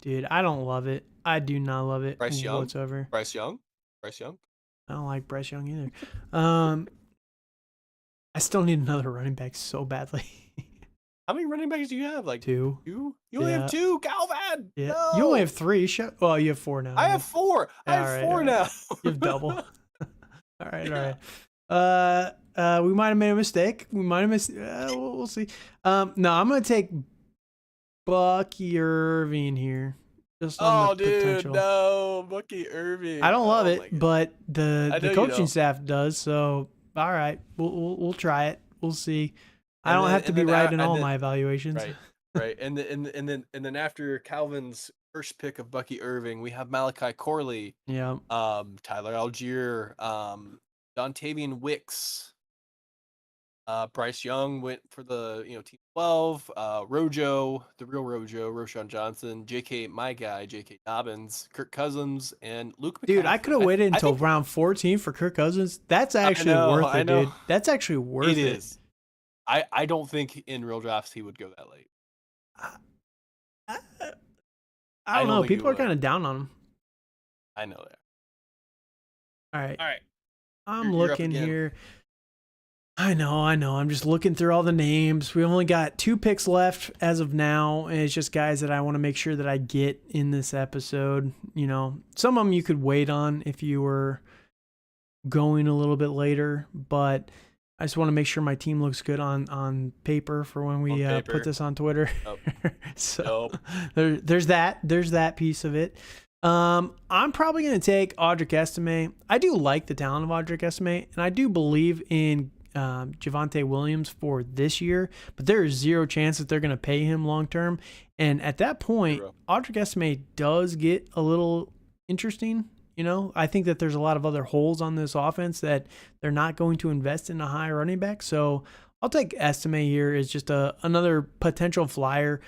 Dude, I don't love it. I do not love it whatsoever. Bryce Young? I don't like Bryce Young either. I still need another running back so badly. How many running backs do you have? Like 2. You only have 2, Calvin. Yeah. No. You only have 3. Well, you have 4 now. I have 4. I have 4 now. You have double. All right. We might have made a mistake. We'll see. No, I'm gonna take Bucky Irving here. Just on the potential. No, Bucky Irving. I don't love it, but the coaching staff does. So all right, we'll try it. We'll see. I don't have to be right in all my evaluations. Right. And then after Calvin's first pick of Bucky Irving, we have Malachi Corley. Yeah. Tyler Algier. Dontavian Wicks. Bryce Young went for the team 12. Rojo, the real Rojo, Roshan Johnson, my guy, J.K. Dobbins, Kirk Cousins, and Luke McCaffrey. Dude, I could have waited until round 14 for Kirk Cousins. That's actually worth it, dude. That's actually worth it. It is. I don't think in real drafts he would go that late. I don't know. People are kind of down on him. I know that. All right. I'm You're looking here. I know. I'm just looking through all the names. We only got 2 picks left as of now, and it's just guys that I want to make sure that I get in this episode. Some of them you could wait on if you were going a little bit later, but I just want to make sure my team looks good on paper for when we put this on Twitter. So there's that piece of it. I'm probably going to take Audric Estime. I do like the talent of Audric Estime, and I do believe in Javonte Williams for this year, but there is zero chance that they're going to pay him long term. And at that point, Zero. Audric Estime does get a little interesting. You know, I think that there's a lot of other holes on this offense that they're not going to invest in a high running back. So I'll take Estime here as just another potential flyer.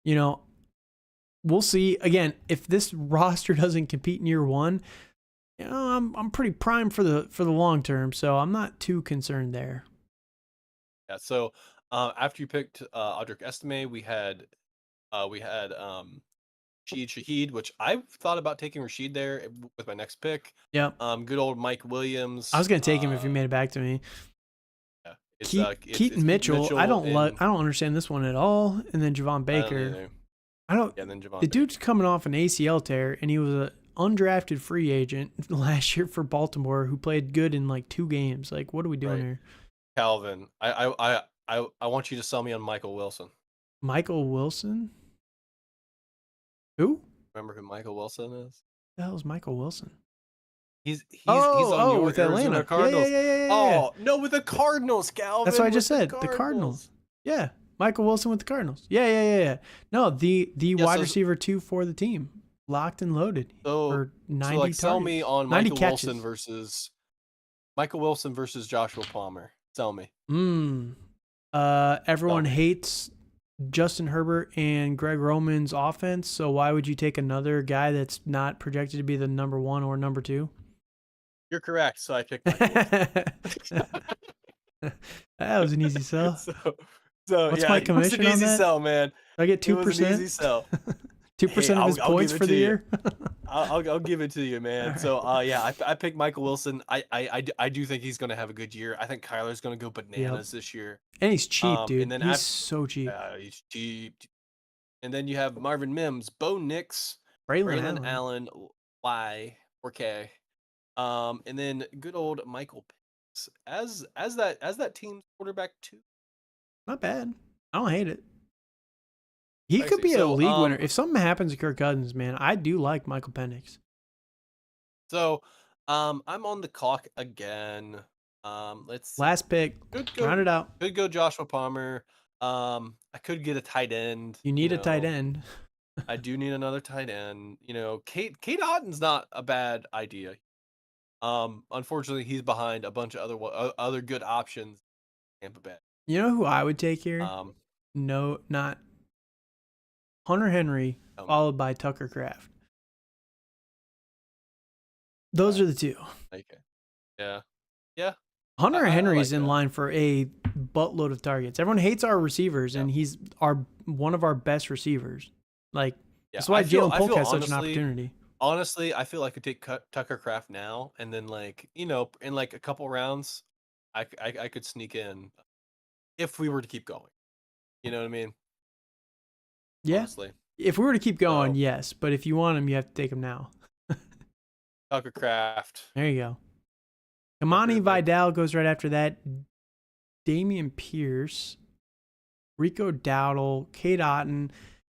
You know, we'll see. Again, if this roster doesn't compete in year one, you know, I'm pretty primed for the long term, so I'm not too concerned there. Yeah. So after you picked Audric Estime, we had Rashid Shaheed, which I've thought about taking Rashid there with my next pick. Yep. Good old Mike I Williams. was gonna take him if you made it back to me. Yeah, Keaton it's Keaton Mitchell. I Mitchell don't understand this one at all. And then Javon I don't Baker. either. I don't. Yeah, and then Javon The Baker. dude's coming off an ACL tear, and he was an undrafted free agent last year for Baltimore, who played good in like 2 games. Like, what are we doing Right. here? Calvin, I want you to sell me on Michael Wilson. Michael Wilson. Who? Remember who Michael Wilson is? The hell is Michael Wilson? He's on your With Arizona Atlanta. Cardinals. Yeah. Oh no, with the Cardinals, Calvin. That's what I just with said. The Cardinals. Yeah, Michael Wilson with the Cardinals. Yeah. No, the wide receiver 2 for the team, locked and loaded for 90 like targets. sell me on 90 Michael catches. Wilson versus Joshua Palmer. Sell me. Everyone hates Justin Herbert and Greg Roman's offense, so why would you take another guy that's not projected to be the number 1 or number 2? You're correct. So I picked Michael Wilson. That was an easy sell. So What's yeah, my commission it was an easy on that? sell, man. I get 2%. It was an easy sell. 2% of his points for the year. I'll give it to you, man. Right. So yeah, I picked Michael Wilson. I do think he's going to have a good year. I think Kyler's going to go bananas this year. And he's cheap, dude. And then He's so cheap. he's cheap. And then you have Marvin Mims, Bo Nix, Braylon Allen, Y or K. And then good old Michael Pitts as that team's quarterback too. Not bad. I don't hate it. He I could see. be a So, league winner. If something happens to Kirk Cousins, man, I do like Michael Penix. So, I'm on the clock again. Let's see. Last pick. Round it out. Could go Joshua Palmer. I could get a tight end. You need a tight end. I do need another tight end. You know, Kate Otton's not a bad idea. Unfortunately, he's behind a bunch of other good options. Tampa Bay. You know who I would take here? No, not Hunter Henry, followed by Tucker Kraft. Those are the two. Okay. Yeah. Hunter Henry's in line for a buttload of targets. Everyone hates our receivers, and he's one of our best receivers. Like, that's why Jalen Polk has such an opportunity. Honestly, I feel like I could take Tucker Kraft now, and then in like a couple rounds, I could sneak in if we were to keep going. You know what I mean? Yeah. Honestly. If we were to keep going, yes. But if you want him, you have to take him now. Tucker Kraft. There you go. Kamani Vidal goes right after that. Damian Pierce, Rico Dowdle, Kate Otten.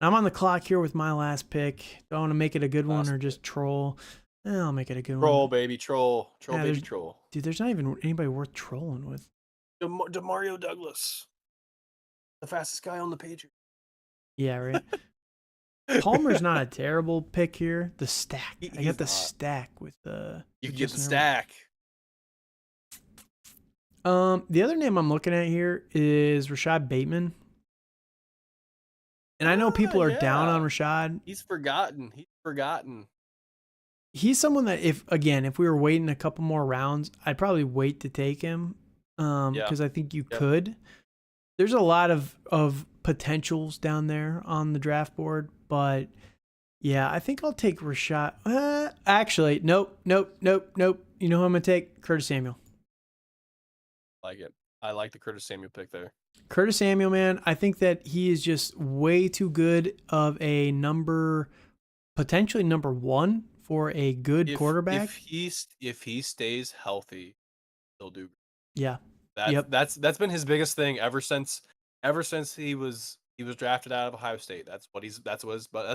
I'm on the clock here with my last pick. Do I want to make it a good one or just troll? I'll make it a good one. Troll, baby, troll. Troll. Dude, there's not even anybody worth trolling with. Demario Douglas. The fastest guy on the page. Yeah, right. Palmer's not a terrible pick here. The stack. I got the stack with the. You can get the stack. The other name I'm looking at here is Rashad Bateman. And I know people are down on Rashad. He's forgotten. He's someone that if we were waiting a couple more rounds, I'd probably wait to take him. Because I think you could. There's a lot of potentials down there on the draft board, but yeah, I think I'll take Rashad. Actually, nope. You know who I'm gonna take? Curtis Samuel. Like it. I like the Curtis Samuel pick there. Curtis Samuel, man, I think that he is just way too good of a potentially number 1 for a good quarterback. If he stays healthy, he'll do. Yeah. That's been his biggest thing ever since he was He was drafted out of Ohio State. That's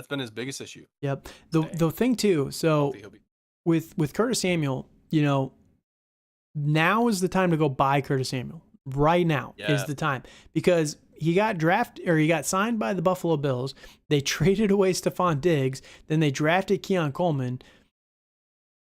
been his biggest issue. Yep. Staying. The thing too, so Hopefully he'll be. with Curtis Samuel, you know, now is the time to go buy Curtis Samuel. Right now is Yeah. the time, because he got signed by the Buffalo Bills. They traded away Stephon Diggs. Then they drafted Keon Coleman.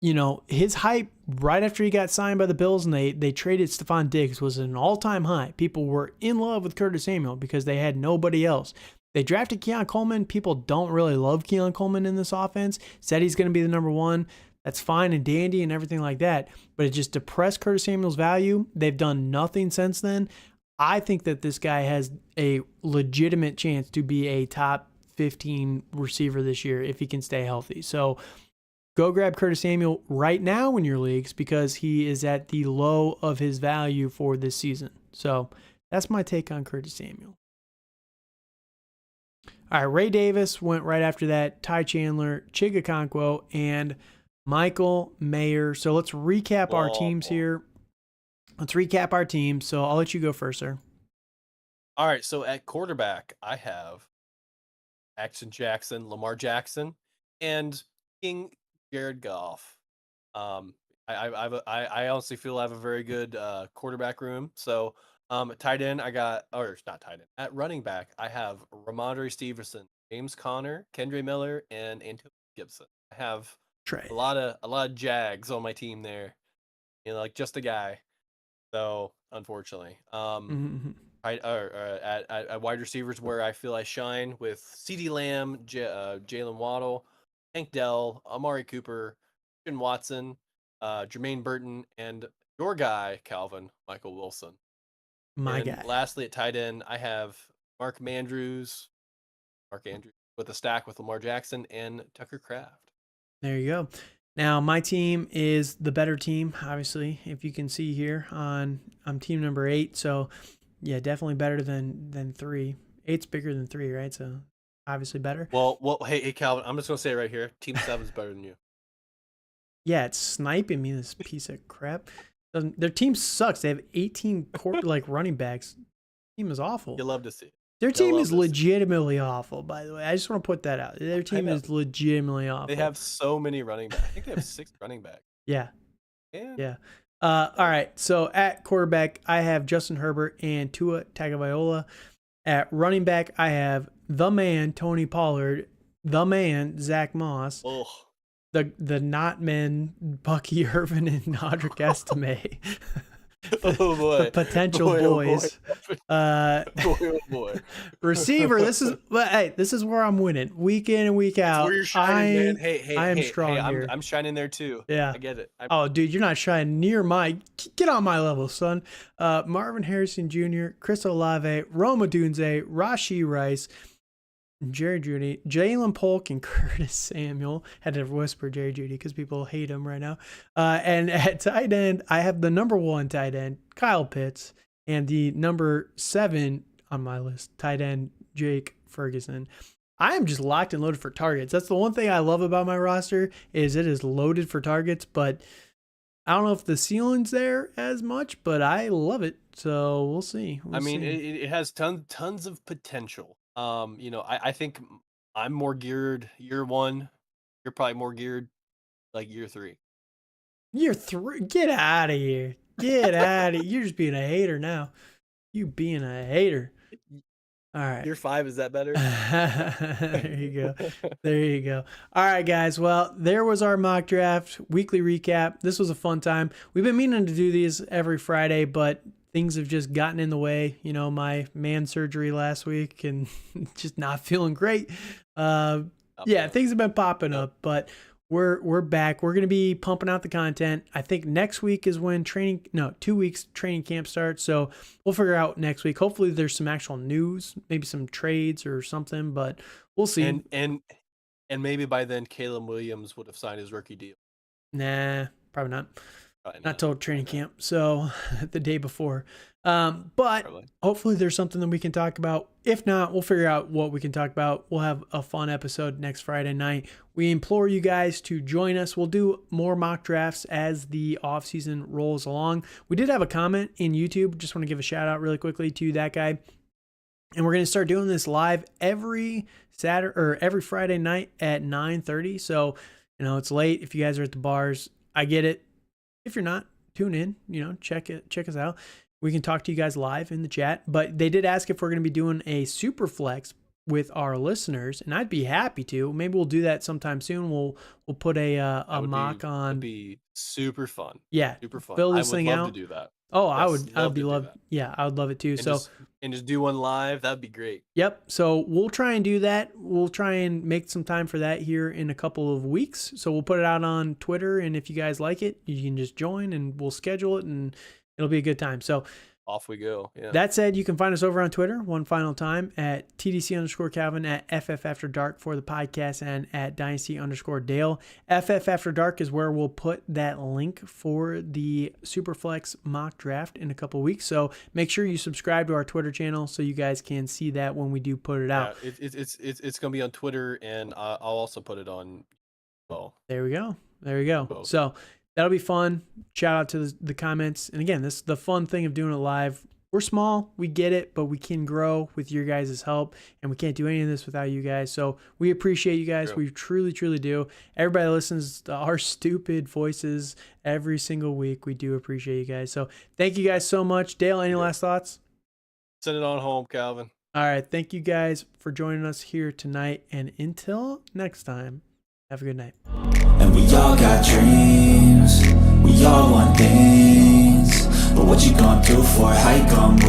You know, his hype right after he got signed by the Bills and they traded Stephon Diggs was an all-time high. People were in love with Curtis Samuel because they had nobody else. They drafted Keon Coleman. People don't really love Keon Coleman in this offense. Said he's going to be the number one. That's fine and dandy and everything like that. But it just depressed Curtis Samuel's value. They've done nothing since then. I think that this guy has a legitimate chance to be a top 15 receiver this year if he can stay healthy. So go grab Curtis Samuel right now in your leagues because he is at the low of his value for this season. So that's my take on Curtis Samuel. All right, Ray Davis went right after that, Ty Chandler, Chig Okonkwo, and Michael Mayer. So let's recap our teams here. So I'll let you go first, sir. All right, so at quarterback, I have Lamar Jackson, and King Jared Goff. I honestly feel I have a very good quarterback room. So tight end, not tight end. At running back, I have Ramondre Stevenson, James Conner, Kendre Miller, and Antonio Gibson. I have a lot of Jags on my team there. You know, like just a guy. So unfortunately, at wide receivers where I feel I shine with CeeDee Lamb, Jalen Waddle, Hank Dell, Amari Cooper, Christian Watson, Jermaine Burton, and your guy, Calvin Michael Wilson. My guy. Lastly, at tight end, I have Mark Andrews with a stack with Lamar Jackson and Tucker Kraft. There you go. Now, my team is the better team, obviously, if you can see here. I'm team number 8, so yeah, definitely better than 3. 8's bigger than 3, right? So obviously better. Well, hey, Calvin, I'm just gonna say it right here: Team 7 is better than you. Yeah, it's sniping me, this piece of crap. Their team sucks. They have 18 running backs. Team is awful. You love to see it. Their team is legitimately awful, by the way. I just want to put that out. Their team is legitimately awful. They have so many running backs. I think they have 6 running backs. Yeah. All right. So at quarterback, I have Justin Herbert and Tua Tagovailoa. At running back, I have the man, Tony Pollard, the man, Zach Moss, the not men, Bucky Irvin and Audric Estime. Oh boy. The potential boys. Boy. Receiver, this is where I'm winning. Week in and week out. Where you're shining, man. I am strong here. I'm shining there too. Yeah. I get it. Dude, you're not shining near get on my level, son. Marvin Harrison Jr., Chris Olave, Rome Odunze, Rashee Rice, Jerry Jeudy, Jalen Polk, and Curtis Samuel. Had to whisper Jerry Jeudy because people hate him right now. And at tight end, I have the number 1 tight end, Kyle Pitts, and the number 7 on my list, tight end, Jake Ferguson. I am just locked and loaded for targets. That's the one thing I love about my roster is it is loaded for targets, but I don't know if the ceiling's there as much, but I love it. So we'll see. It has tons of potential. I think I'm more geared year 1. You're probably more geared like year 3. Year 3? Get out of here. Get out of here. You're just being a hater now. You being a hater. All right. Year 5, is that better? There you go. All right, guys. Well, there was our mock draft weekly recap. This was a fun time. We've been meaning to do these every Friday, but things have just gotten in the way. You know, my man surgery last week and just not feeling great. Things have been popping up, but we're back. We're going to be pumping out the content. I think next week is when 2 weeks training camp starts. So we'll figure out next week. Hopefully there's some actual news, maybe some trades or something, but we'll see. And maybe by then Caleb Williams would have signed his rookie deal. Nah, probably not. Not till training camp. So the day before. But hopefully there's something that we can talk about. If not, we'll figure out what we can talk about. We'll have a fun episode next Friday night. We implore you guys to join us. We'll do more mock drafts as the off season rolls along. We did have a comment in YouTube. Just want to give a shout out really quickly to that guy. And we're going to start doing this live every Saturday or every Friday night at 9:30. So, it's late. If you guys are at the bars, I get it. If you're not, tune in, check us out. We can talk to you guys live in the chat, but they did ask if we're going to be doing a super flex with our listeners, and I'd be happy to. Maybe we'll do that sometime soon. We'll put a mock on. That'd be super fun. Yeah, super fun. Fill this thing out. I would love to do that. Oh, yes, I would love. Yeah, I would love it too. And just do one live. That'd be great. Yep. So we'll try and do that. We'll try and make some time for that here in a couple of weeks. So we'll put it out on Twitter, and if you guys like it, you can just join, and we'll schedule it, and it'll be a good time. So off we go. Yeah. That said, you can find us over on Twitter one final time at TDC_Calvin, at FF After Dark for the podcast, and at Dynasty_Dale. FF After Dark is where we'll put that link for the Superflex mock draft in a couple weeks. So make sure you subscribe to our Twitter channel so you guys can see that when we do put it out. It's going to be on Twitter, and I'll also put it on. Oh, there we go. Both. So that'll be fun. Shout out to the comments. And again, this is the fun thing of doing it live. We're small, we get it, but we can grow with your guys' help, and we can't do any of this without you guys. So we appreciate you guys. True. We truly, truly do. Everybody listens to our stupid voices every single week. We do appreciate you guys. So thank you guys so much. Dale, any last thoughts? Send it on home, Calvin. All right. Thank you guys for joining us here tonight. And until next time, have a good night. And we all got dreams, we all want things, but what you gonna do for it? How you gonna move?